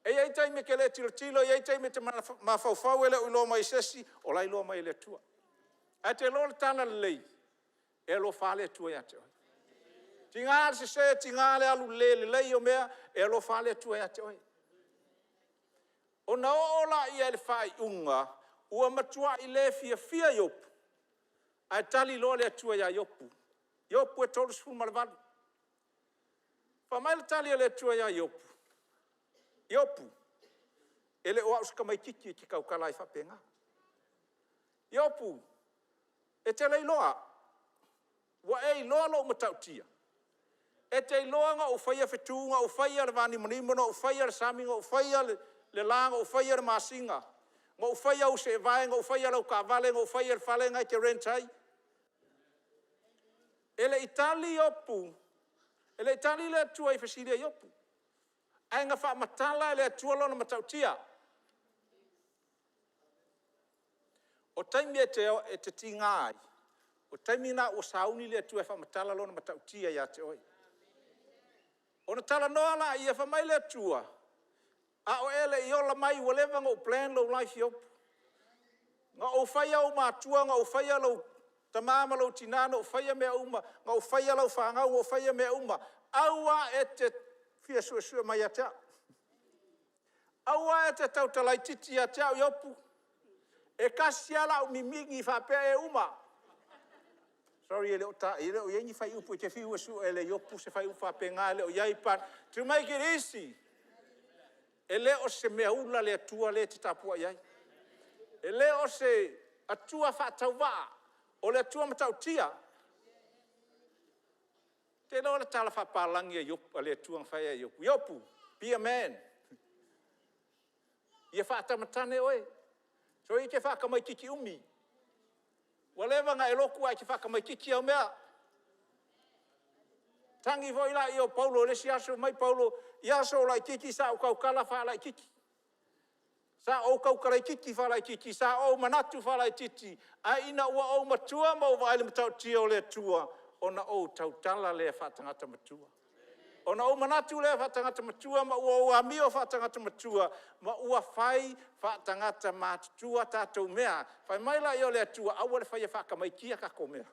E ei taime ke le tilo, e ei taime te mawhauwhau ele ulo mai sesi, o lai loa mai le tua. A te lo le tala lei, e lo whale atua ia te oi. Tinga se tinga le alu le lei o mea, e lo whale atua ia te oi. O na ola ia le whai unga, ua matua i le fia iopu. A tali lo le atua ia iopu. Iopu e tolu sfulu malavalu. Whamai le tali le atua ia iopu. Iopu, ele o auska mai kiki ki kaukala i whapenga. Iopu, e te lei loa, wa e loa lo matautia. E te loa nga o whaia whetunga, o whaia le vani manimono, o whaia le saminga, o whaia le langa, o whaia le masinga. Nga o whaia o se vaenga, o whaia lau ka vale, nga o whaia le whalenga i te rentai. Ele itali iopu, ele itali le atua i whasiria iopu. Ai nga wha matala le atua lona matautia. O taimi e te tingai, o taimi na o sauni le atua e wha matala lona matautia ia te oi. O na tala noa la ia wha mai le atua, a o ele i ola mai walewa nga o plan lo life iopu. Nga o whaia o mātua, nga o whaia lo tamama lo tinana, o whaia mea uma, nga o whaia lo whaangau, o whaia mea uma. Aua e te fia sua mai a tau. Aua e te tau talai titi a tau iopu. E kasi ala o mimingi whapea e uma. Sorry, ele o yengi whai upu e te whiu e su ele iopu se whai upa pe ngā ele o iai pan. To make it easy. Ele o se mea ula le atua le te tapua iai. Ele o se atua whaatau waa. O le atua matau tia. Te loa le tala whapalangi a iopu, a le atua ngwhai a iopu. Iopu, be a man. Ia whaatamatane oe. So i ke whakamai kiki umi. Walewa nga e loku ai ke whakamai kiki au mea. Tangi voi la i o Paulo, lesi aso mai Paulo, i aso lai kiki sa o kaukala wha lai kiki. Sa o kaukala kiki wha lai kiki, sa o manatu wha lai titi. A ina ua o matua ma o vaile matau tia o le tua. Ona o tautala le whatangata matua. Ona o manatu le whatangata matua, ma ua o amio whatangata matua, ma ua whai whatangata matua tātou mea. Whai maila i o le atua, aua le whai e whakamai kia kako mea.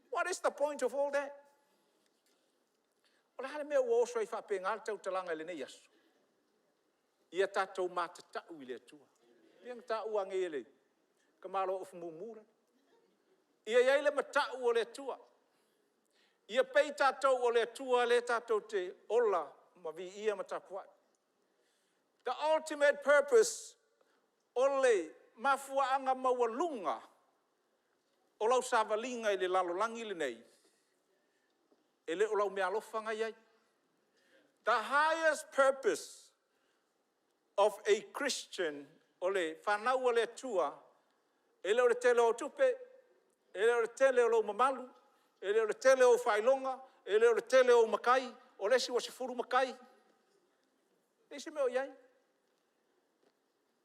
What is the point of all that? Ola hale mea ua oso i whape ngāle tautalanga le nei aso. Ia tātou mātatau i le atua. Ia ngā ua ngele, ka malo o whamumura. Ia iai le matau o le atua. Ia pei tātou o le atua le tātou te ola ma vi ia matapuai. The ultimate purpose o le mafuaanga mawalunga o lau savalinga i le lalolangi le nei. E le o lau mea alofanga iai. The highest purpose of a Christian o le whanau o le atua e le o le tele o tupe, e le o le tele o lau mamalu, e le o le tele o whailonga, e le o le tele o makai, o lesi wa se furu makai. E se meo iai.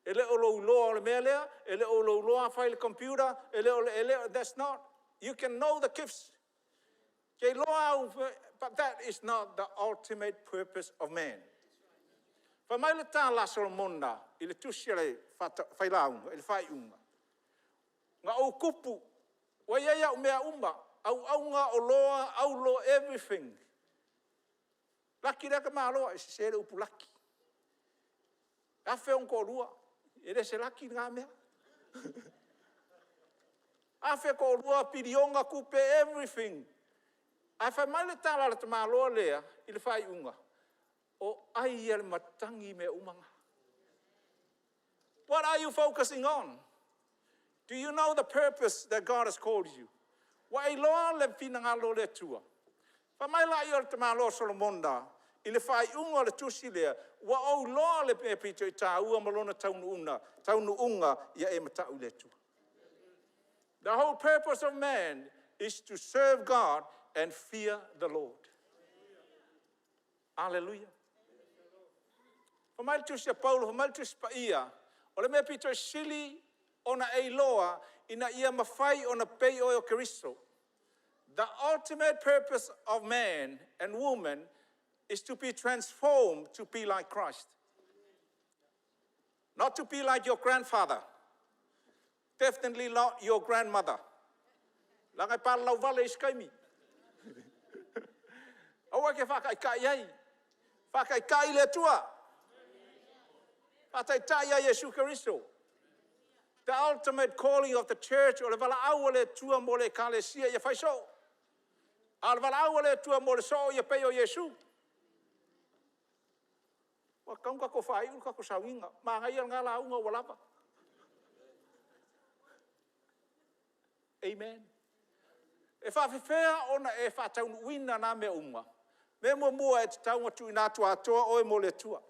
E le o lau loa o le mea lea, e le o lau loa whai le computer, e le o le, that's not. You can know the gifts. Kei loa au, but that is not the ultimate purpose of man. Whamai le tā la Solomona, i le tusia le whailaunga, i le whaiunga. Nga o kupu, wa iaia o mea uma, au aunga o loa, au lo everything. Laki reka maa loa, e se sere upu laki. Awhe on ko lua, e le se laki ngā mea. Afe ko rua pirionga kupe everything. Ai whai mai le tala le tamaloa lea, i le whai unga. O ai le matangi me umanga. What are you focusing on? Do you know the purpose that God has called you? Wa i loa le pinangalo le tua. Wha mai la i o le tamaloa Solomonda, i le whai unga le tusi lea, wa o loa le pepito i tā ua malona taunu unga ia e matau le tua. The whole purpose of man is to serve God and fear the Lord. Hallelujah. Whamai tusi a Paulo, whamai tusi pa ia, o le mea pito sili ona e loa ina ia mawhai ona pei o Keriso. The ultimate purpose of man and woman is to be transformed to be like Christ. Not to be like your grandfather. Definitely not your grandmother. Langai pa lau vale iskaimi. Awa ke whakaikai ai. Whakaikai le tua. Whakaikai ai Yesu Keriso. The ultimate calling of the church, o le wala aua le tua mo le kalesia ia whaiso. A le wala aua le tua mo le so ia peo Yesu. Wa kaunga ko whai uka ko sawinga. Ma ngai ngā la unga walapa. Amen. E whawhiwhea ona e whataunu wina nā mea unga. Me mua e te taunga tu ina tua atoa oe mo le tua.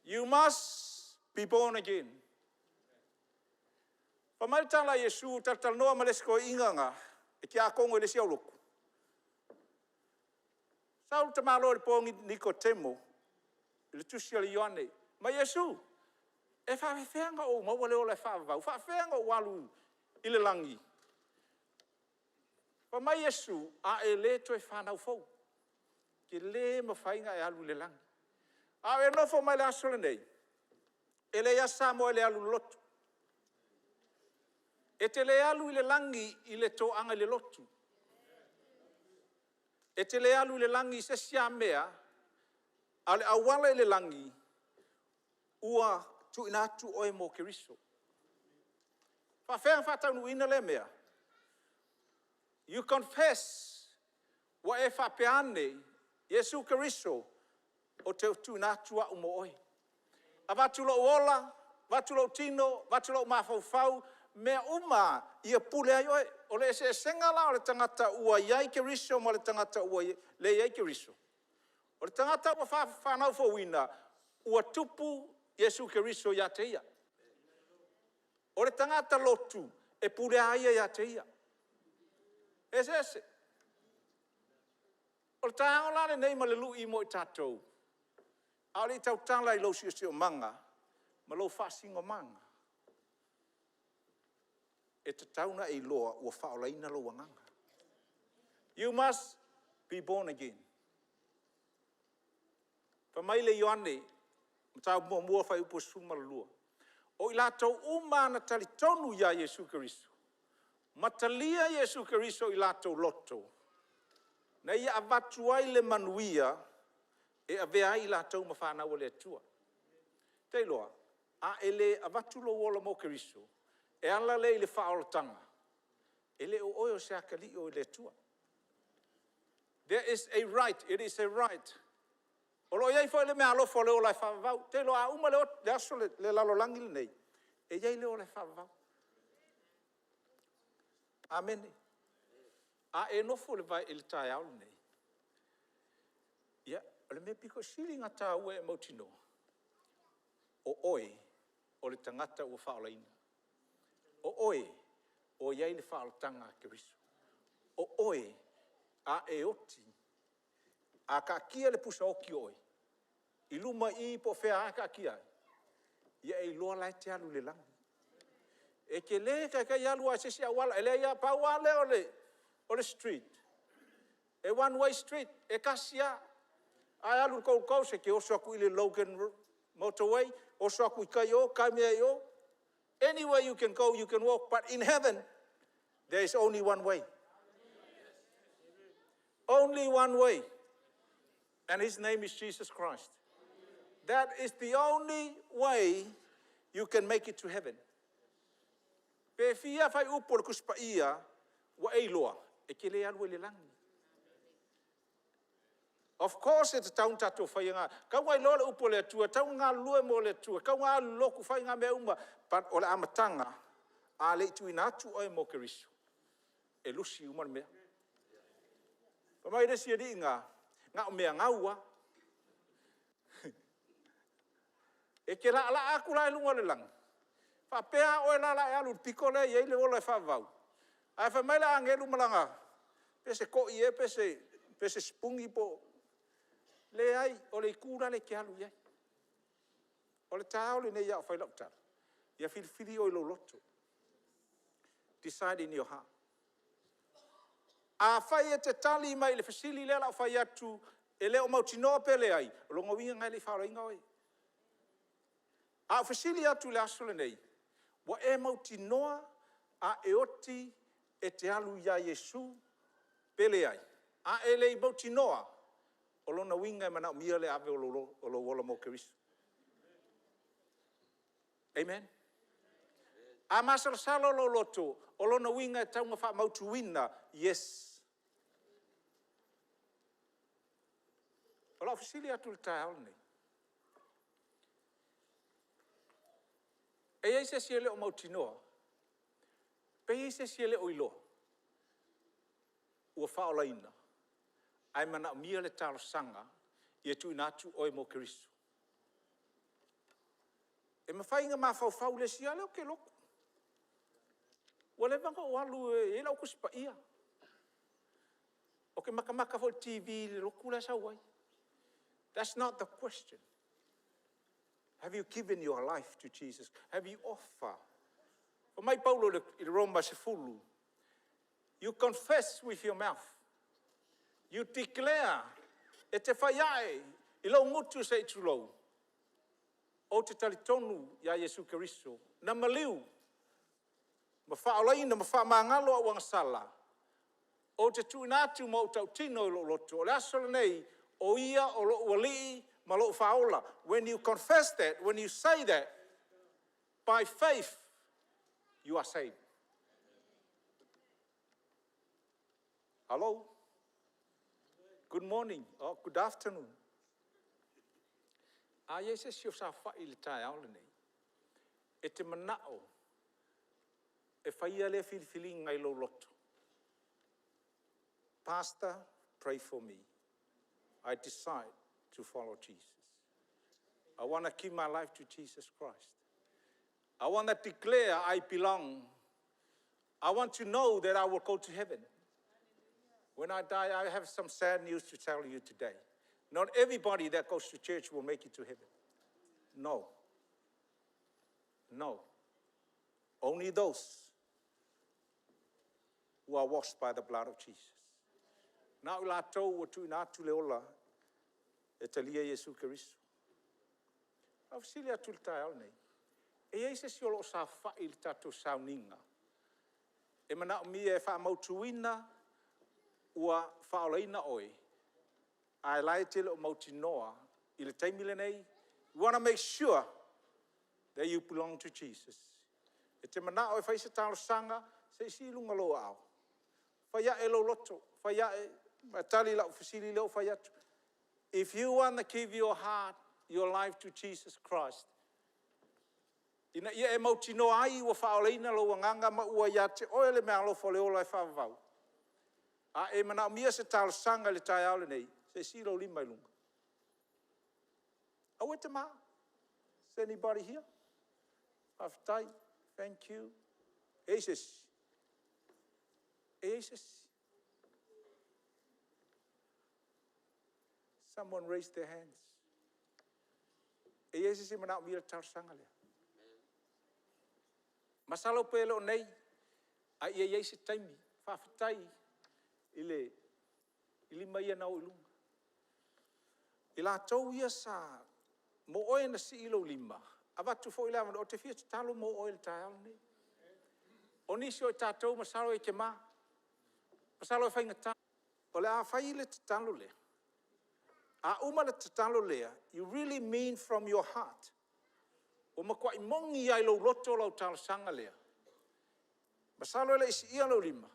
You must be born again. Pamaitala Yesu tatal noa malesko inganga e kia kongo le sia loku. Saul tamalo le pongi Nicotemo le tusia le Ioane. Ma Yesu e whawhiwhenga o maua leo le whawau. Whawhiwhenga o walu i le langi. Pa mai Yesu a e le toi whanau fau. Ke le mawhainga e alu le langi. A e nofo mai le asole nei. E le asa mo e le alu lotu. E te le alu i le langi i le toanga i le lotu. E te le alu i le langi se sia mea. A le awala i le langi. Ua tu inatu oe mo Keriso. Whawhenga whataunu ina le mea. You confess wa e whapeane Yesu Keriso o te tunatua umo oi. A watulo ola, watulo tino, watulo mawhauwhau, mea uma ia pule ai oe. O le se senga la o le tangata ua iai Keriso ma le tangata ua le iai Keriso. O le tangata ua whanau fawina ua tupu Yesu Keriso ia te ia. O le tangata lotu e pule ai ia te ia. Ese. O le tāo lane nei ma le lui mo I tātou. A le tau tala I lo si o manga, ma lo whasingo manga. E te tauna e loa ua whaolaina lo wanganga. You must be born again. Pa mai le Ioane, mtau mua whai upo suma lua. O I lātou umana tali tonu ia Yesu Keriso. Matalia Yesu Keriso I lātou loto. Na ia avatu ai le manuia e avea ai lātou mawhanau le tua. Te loa, a ele avatu lo wola mo Keriso. E ala le le whaolotanga. Ele o oio se akali o le tua. There is a right, it is a right. O lo iai foi le mea alofo le o lai whawau. Te loa, uma le aso le lalolangi le nei. E iai le o lai whawau. Amen. A e nofo le vai ele tae au nei. Ia, le me piko sili ngata ue e mautino. O oe, o le tangata ua whaolaina. O oe, o iai le whaolotanga Keriso. O oe, a e oti. A ka kia le pusa oki oe. I luma I po whea a ka kia. Ia e loa lai te alu le langi. E ke le ka ialu a sesi a wala. E le ia pa wale o le street. E one way street. E kasia. A alu kou se ke oso aku I le Logan motorway. Oso aku I kai o, kai mea I o. Anywhere you can go, you can walk. But in heaven, there is only one way. Only one way. And his name is Jesus Christ. That is the only way you can make it to heaven. Pe fia fai upo le kuspa ia, wa eiloa, e ke le alu le langi. Of course, it's taun tato fai ngā. Kau ngai loa le upo le atua, tau ngā lue mo le atua, kau ngā loku fai ngā mea uma, pat o le amatanga, a le itu ina atu oe mo keriso. E lusi uma le mea. Pamai resi adi ngā o mea ngaua. E ke la aku la lunga le lang. Fa pea oe la e alu piko le ye le ola e fa vau. Ai fa mai la angelu malanga. Pese ko ie pese spungi po. Le ai o le kura le ke alu ye. O le tau le ne ya fa la ta. Ya fili o lo loto. Decide in your heart. A fai e te tali mai le fasili le la fai atu e le o mautinoa pele ai. Longa winga ngai le fa ringa oi. A fasili atu le aso le nei. Wa e mautinoa a e oti e te alu ya Yesu pele ai. A e le mautinoa o lona winga e mana mia le ave o lo wola mo keriso. Amen. A masal salo lo loto o lona winga e taunga wha mautu wina. Yes. O la fasili atu le tae al nei. E ei se siele o mautinoa. Pe ei se siele o iloa. Ua wha o laina. Ai mana mia le talo sanga. I tu inatu oe mo keriso. E mawhainga ma fau le siale o ke loko. Wale vanga o alu e lau kuspa ia. O ke makamaka fo TV le loku le sawai. That's not the question. Have you given your life to Jesus? Have you offered? O mai Paulo le Roma se fulu. You confess with your mouth. You declare. E te whaiae. I lau ngutu se itulou. O te talitonu ya Yesu Keriso. Na maliu. Ma whaolaina, ma whamangalo a wangasala. O te tuinatu mo tau tino lo loto. O le asola nei, o ia o lo wali ma lo whaola. When you confess that, when you say that, by faith, you are saved. Hello? Good morning, or good afternoon. A Yesu si o sa whai le tae aole nei. E te manao. E whaia le filifili ngai lo loto. Pastor, pray for me. I decide to follow Jesus. I want to give my life to Jesus Christ. I want to declare I belong. I want to know that I will go to heaven. When I die, I have some sad news to tell you today. Not everybody that goes to church will make it to heaven. No. No. Only those who are washed by the blood of Jesus. Na ula tau o tu ina tu leola e te lia Yesu Keriso. Au sili atu le tae al nei. E eise si olo sa whai le tatou sauninga. E mana o mia e wha mautuina ua whaolaina oi. Ai lai te le o mautinoa I le taimile nei. You want to make sure that you belong to Jesus. E te mana o e whaise talo sanga, se si lunga loa au. Whaia e lo loto, whaia e matali lau fasili leo whaia tu. If you want to give your heart, your life to Jesus Christ, ina ia e mautino ai ua whaoleina lo nganga ma ua ia te oe le mea lofo leo lai whawau. A e mana mia se talo sanga le tai aole nei, se si lo lima I lunga. Awe te maa? Is anybody here? Aftai, thank you. Jesus. Jesus. Someone raised their hands. Jesus I mana mira tar sanga lea. Masalo pelo nei, a ia Jesus taimi, whawhitai, ili mai ana o ilunga. I la tau ia sa, mo oe na si ilo lima. Awatu fo ila o te fia talo mo oe le tae al nei. O nisi o tātou masalo e ke mā. Masalo e whainga tā. O le a whai le te talo lea. A uma le te talo lea, you really mean from your heart. O makua I mongi ai lo roto lau talo sanga lea. Masalo le isi ia lo lima.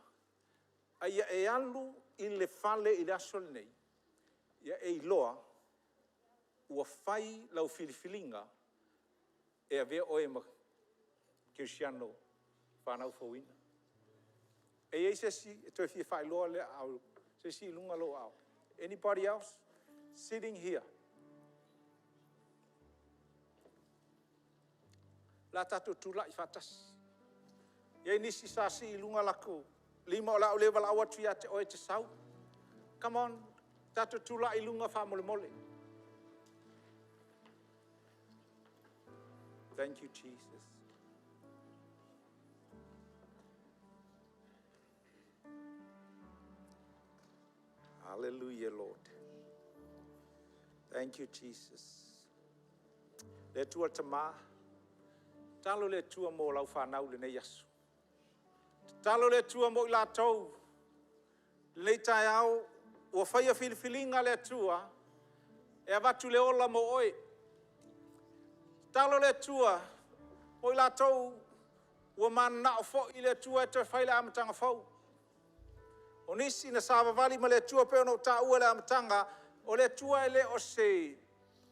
Ai e alu I le fale I le aso le nei. Ia e iloa ua fai lau filifilinga e avea oe ma Cristiano whanau fauina. E ei sesi e toi fia fai loa le au sesi lunga lo au. Anybody else sitting here? La tatu tula I fatas. Ia nisi sasi lunga lako. Lima ola ole wala awatu ia te oe te sau. Come on, tatu tula I lunga wha mole mole. Thank you, Jesus. Hallelujah, Lord. Thank you, Jesus. Le tua tama. Talo le tua mo lau whanau le nei asu. Talo le tua mo I la tau. Le tai au. Ua whaia filifilinga le tua. E avatu le ola mo oe. Talo le tua. O I la tau. Ua mana o fo I le tua e toi whaile amatanga fau. O nisi na savavali ma le tua peo no ta ua le amatanga. O le tua ele o se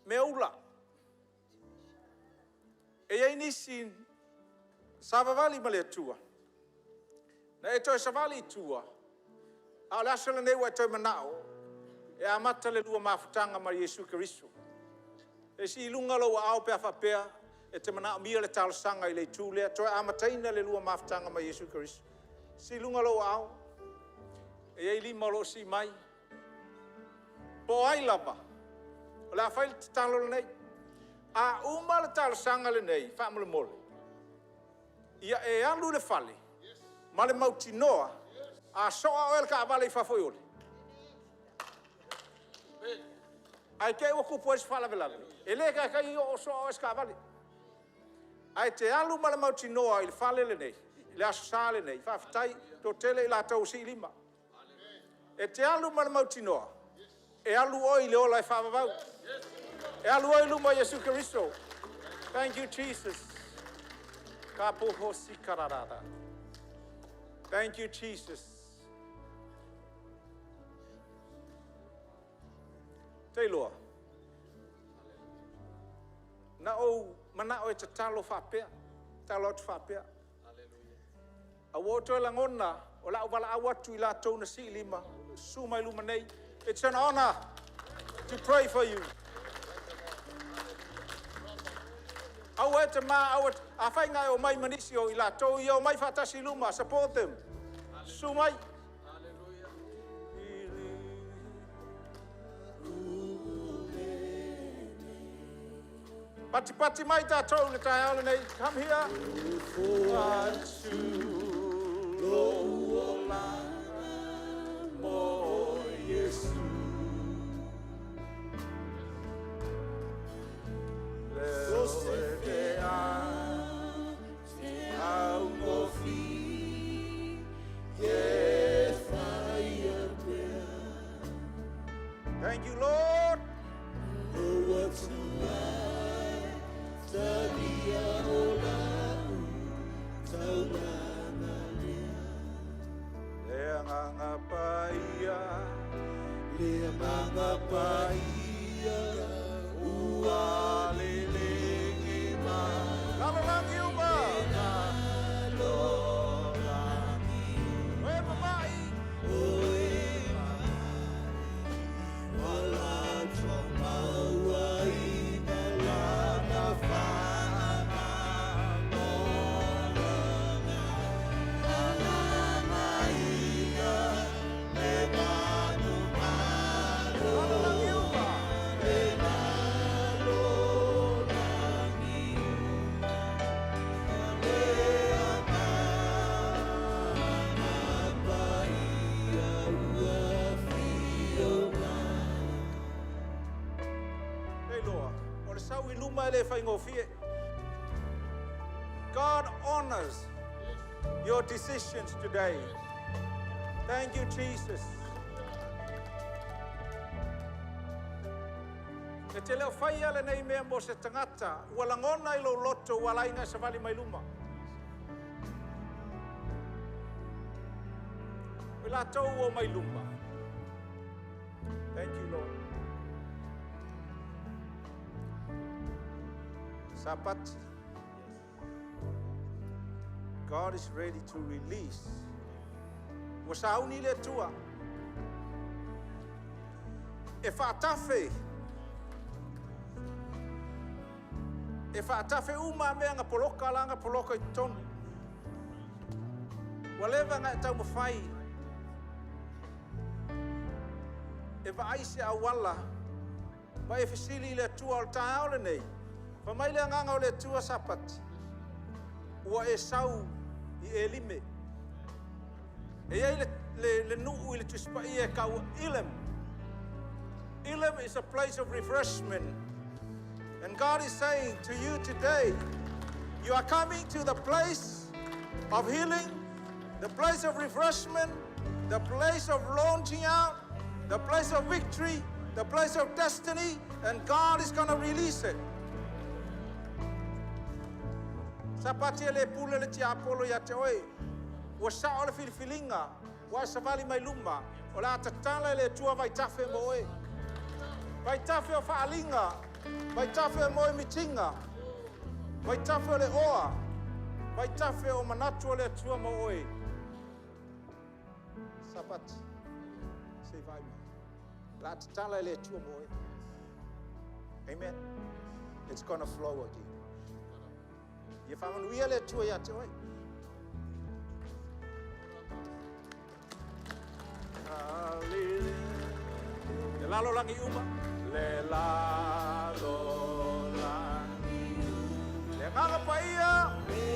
meula. E ei nisi savavali ma le tua. Na e toi savali tua. A le asala nei wa toi manao. E amata le lua mafutanga ma Yesu Keriso. E si ilunga lo wa au pea whapea. E te manao mia le talasanga I le tūlea. Toi amataina le lua mafutanga ma Yesu Keriso. Si ilunga lo wa au. E ei lima lo si mai. Po ai lava. O le a whaile te talo le nei. A uma le talasanga le nei. Whamole mole. Ia e alu le fale. Ma le mauti noa. A soa o el ka avale I whafoi ole. Ai kei o kupu esi whala velave. E le ka kai o soa o es ka avale. Ai te alu ma le mauti noa I le fale le nei. Le aso sa le nei. Whaftai to tele I la tau si lima. E te alu ma le mauti noa. E alu oi le ola I whavavau. E alu oi luma Yesu Keriso. Thank you, Jesus. Ka poho si kararara. Thank you, Jesus. Te loa. Na o mana o te talo whapea. Talo atu whapea. A woto e langona. O la wala awatu I la tau na si lima. Sumai luma nei. It's an honor to pray for you. Au e te maa, au e a whai ngai o mai manisi o I la tau I o mai whatasi luma. Support them. Sumai. Pati pati mai ta tau le tai au nei. Come here. Mo Yesu. Thank you, Lord. God honors your decisions today. Thank you, Jesus. E te leo whai ale nei mea mo se tangata, ua langona I lo loto ua lainga sa vali mai luma. Pela tau o mai luma. Thank you, Lord. Sabat. God is ready to release. Wasauni le tua. E whaatafe uma mea ngā poloka la ngā poloka I tonu. Walewa ngā tau mawhai. E waaise awala. Wa e whisili le tua o tae ole nei. Whamaile nganga o le tua sapat. Ua e sau I e lime. E ei le nuu I le tuspa I e kau Ilam. Ilam is a place of refreshment. And God is saying to you today, you are coming to the place of healing, the place of refreshment, the place of launching out, the place of victory, the place of destiny, and God is going to release it. Sapati le pule le tia apolo ya te oi. Wa sa ole filifilinga, wa savali mai luma, o la tatala le tua vai tafe mo oi. Vai tafe o faalinga, vai tafe o moi mitinga, vai tafe o le oa, vai tafe o manatu o le tua mo oi. Sapati, se vai mai. La tatala le tua mo oi. Amen. It's going to flow again. Ye whamanuia le tua ia te oi. Hallelujah. Le lalo langi uma. Le lalo langi uma. Le nganga paia. Le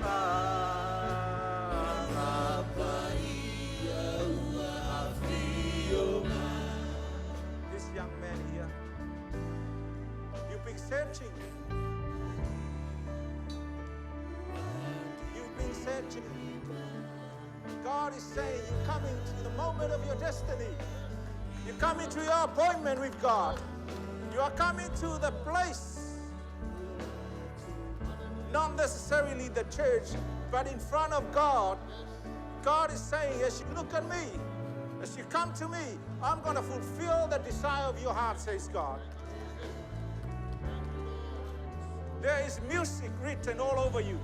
nganga paia ua afio ma. This young man here, you've been searching. Searching. God is saying you're coming to the moment of your destiny. You're coming to your appointment with God. You are coming to the place, not necessarily the church, but in front of God. God is saying, as you look at me, as you come to me, I'm going to fulfill the desire of your heart, says God. There is music written all over you.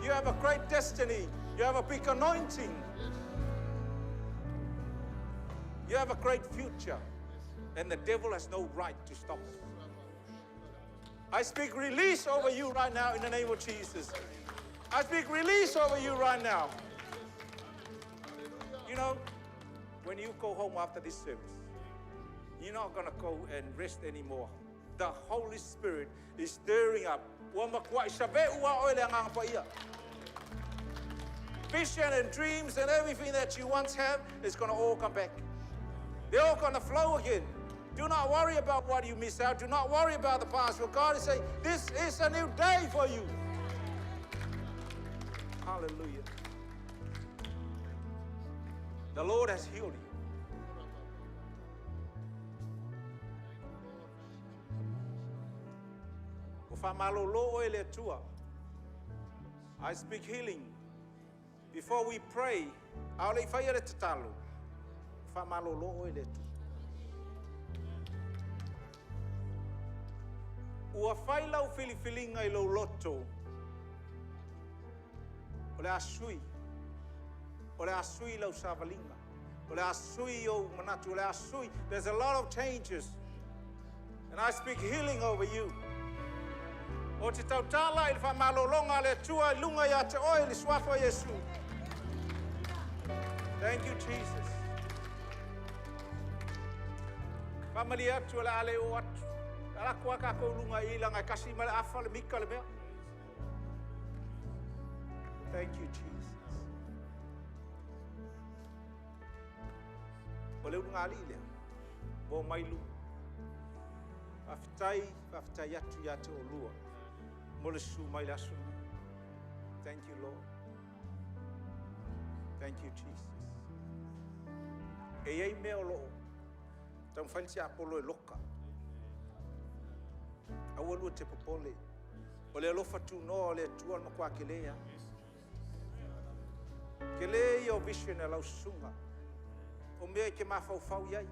You have a great destiny. You have a big anointing. You have a great future. And the devil has no right to stop it. I speak release over you right now in the name of Jesus. I speak release over you right now. You know, when you go home after this service, you're not going to go and rest anymore. The Holy Spirit is stirring up. Vision and dreams and everything that you once had is going to all come back. They're all going to flow again. Do not worry about what you missed out. Do not worry about the past. For God is saying, this is a new day for you. Hallelujah. The Lord has healed you. I speak healing. Before we pray, I'll let fire at Talo. Famalolo oile tu. Ua faila u filifilinga I lo loto. Ole asui. Ole asui lo savalinga. Ole asui o manatu. Ole asui. There's a lot of changes. And I speak healing over you. O te tautala I famalolonga le tua lunga ya te oe li swafo Yesu. Thank you, Jesus. Family atu ala ale o atu. Ala kua kako lunga ilang ai kasi mala afa le mika le mea. Thank you, Jesus. Ole unga ali le. Bo mailu. Aftai atu ya te olua. Mole su mai lasu. Thank you, Lord. Thank you, Jesus. E ei mea o loo, tam whaiti apolo e loka. Aua lua te popole, O le alofa tu no o le tua ma kwa kelea. Kelea o vision e lau sunga. O mea ke mafau iai.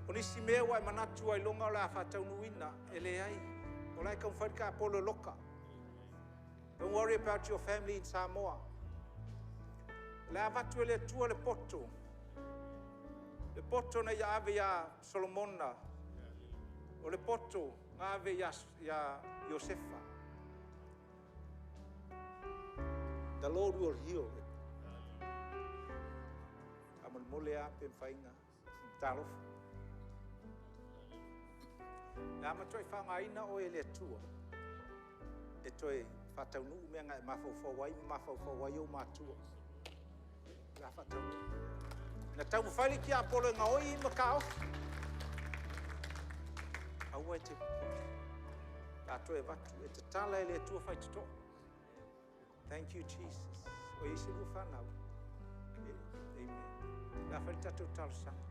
O nisi mea wai manatu ai longa o le awhatau nuina e le ai. O lai kam whaika apolo loka. Don't worry about your family in Samoa. Le avatu e le tua le poto. Le poto na ia ave ia Solomona. O le poto na ave ia Josefa. The Lord will heal it. Aman mole a pe whainga. Talofa. Nā matoi whangaina o e le tua. E toi whatau nuu mea ngai mawhauwhawai o mātua. Nā whatau nuu. Nā tau mwhaili ki a polo ngā oi ma ka ofi. Aua e te ka toi watu. E te tala e le tua whai tuto. Thank you, Jesus. O isi lu whanau. Amen. Nā whai tatou talo sanga.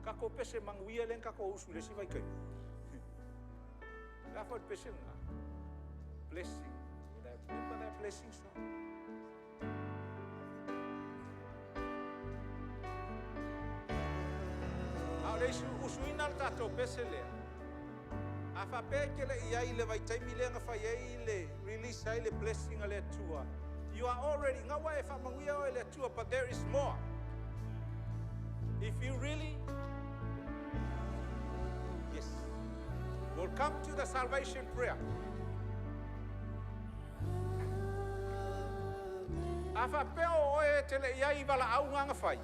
Kako pese manguia len kako usu le si vai kai. La fa pese na. Blessing. Remember that blessing song? Aure usu ina tato pese le. Afa peke le ia ile vai tai mile nga fa ile release ile blessing ale tua. You are already ngawa e fa manguia o le tua, but there is more. If you really we'll come to the salvation prayer. Afa peo oe tele iai wala au nganga whai.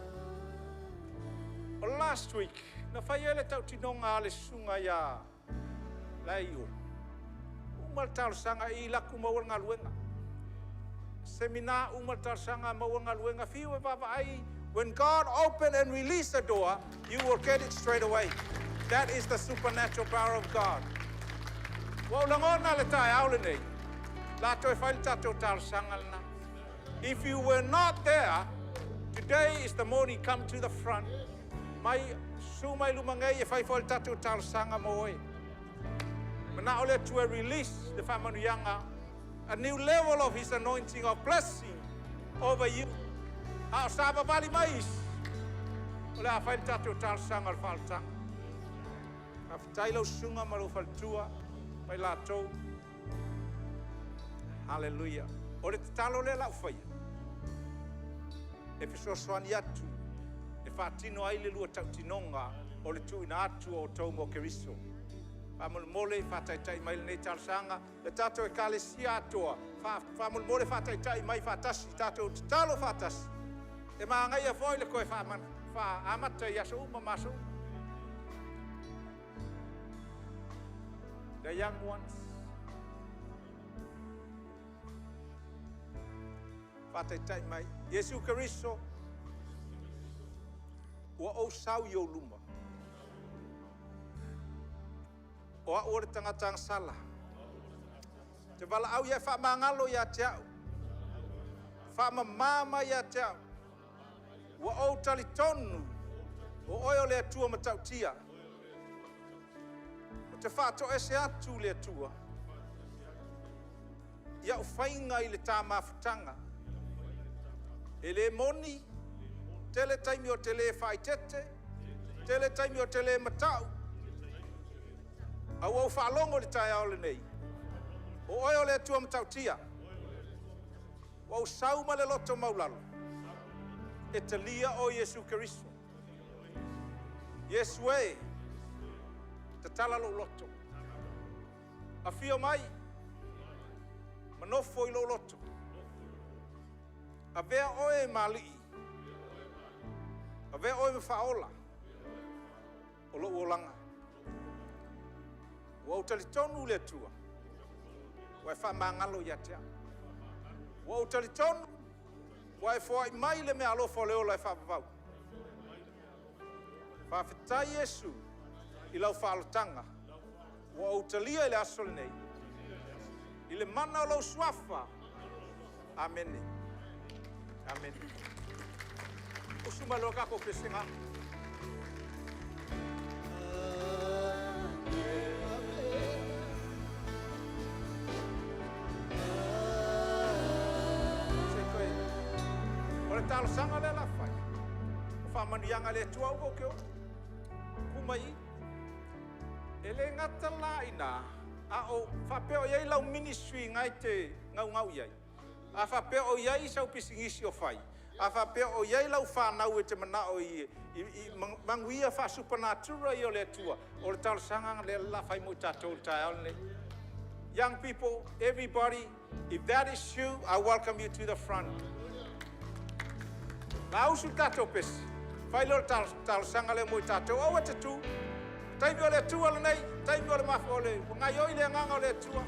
Last week, na whai ele tau tinonga ale sunga ia laio. Umal tau sanga I laku maua ngā luenga. Seminar umal tau sanga maua ngā luenga. Fiu e wawa ai, when God open and release the door, you will get it straight away. That is the supernatural power of God. Wa ulangona le tai aule nei. La toi fai tatou tal sangalna. If you were not there, today is the morning. Come to the front. Mai su mai lumangai e fai fai tatou tal sanga moe. Mana ole to release the famanu yanga, a new level of His anointing of blessing over you. A saba vali mais. Ole a fai tatou tal sangal faltang. Tailo sunga malu faltua mai latou. Hallelujah. Ore te talo le lau whaia. E fisosoani atu. E whaatino ai le lua tautinonga o le tuina atu o tau mo keriso. Whamul mole whataitai mai le nei talsanga. Le tato e kalesia atua. Whamul mole whataitai mai whatasi. Tato te talo whatasi. E maangai a foi le koe whaamata i aso uma maso. The young ones. Whataitai mai. Yesu Keriso. Ua o sau i o luma. O a ore tangata sala. Te wala au ia whamangalo ia te au. Whamamama ia te au. Ua o talitonu. O oio le atua matautia. Te whāto ese atu le atua. Ia o whainga I le tā mawhutanga. E le moni, tele taimi o tele whaitete, tele taimi o tele matau. Au au whaalongo le tai ao le nei. O oio le atua matautia. O au sauma le loto maulalo. E te lia o Yesu Keriso. Yesu e. Te tala lo loto. A fio mai. Manofo I lo loto. A vea oe mali. A vea oe me faola. O lo uolanga. Wa utalitonu le tua. Wa fa mangalo ya tea. Wa utalitonu. Wa fo mai le me alo fo le ola fa vau. Fa fitai Yesu. I lau whaalotanga. Wa o talia le asole nei. I le mana o lau suafa. Amen. Amen. O sumalo kako pesenga. Amen. manuianga le tua uko keo. Kumai. Ele ngata la ina. A o whapeo iei lau ministry ngai te ngau iei. A whapeo iei sau pisingisi o whai. A whapeo iei lau whanau e te manao i manguia wha supernatural i o le tua. O le talasanga le la whai mo tātou taeone. Young people, everybody, if that is you, I welcome you to the front. Ngau su tātou pesi. Whai lo talasanga le mo tātou. O te tū. Taimi o le tua le nei. Taimi o le mawha o le. Ngai oi le nganga o le tua.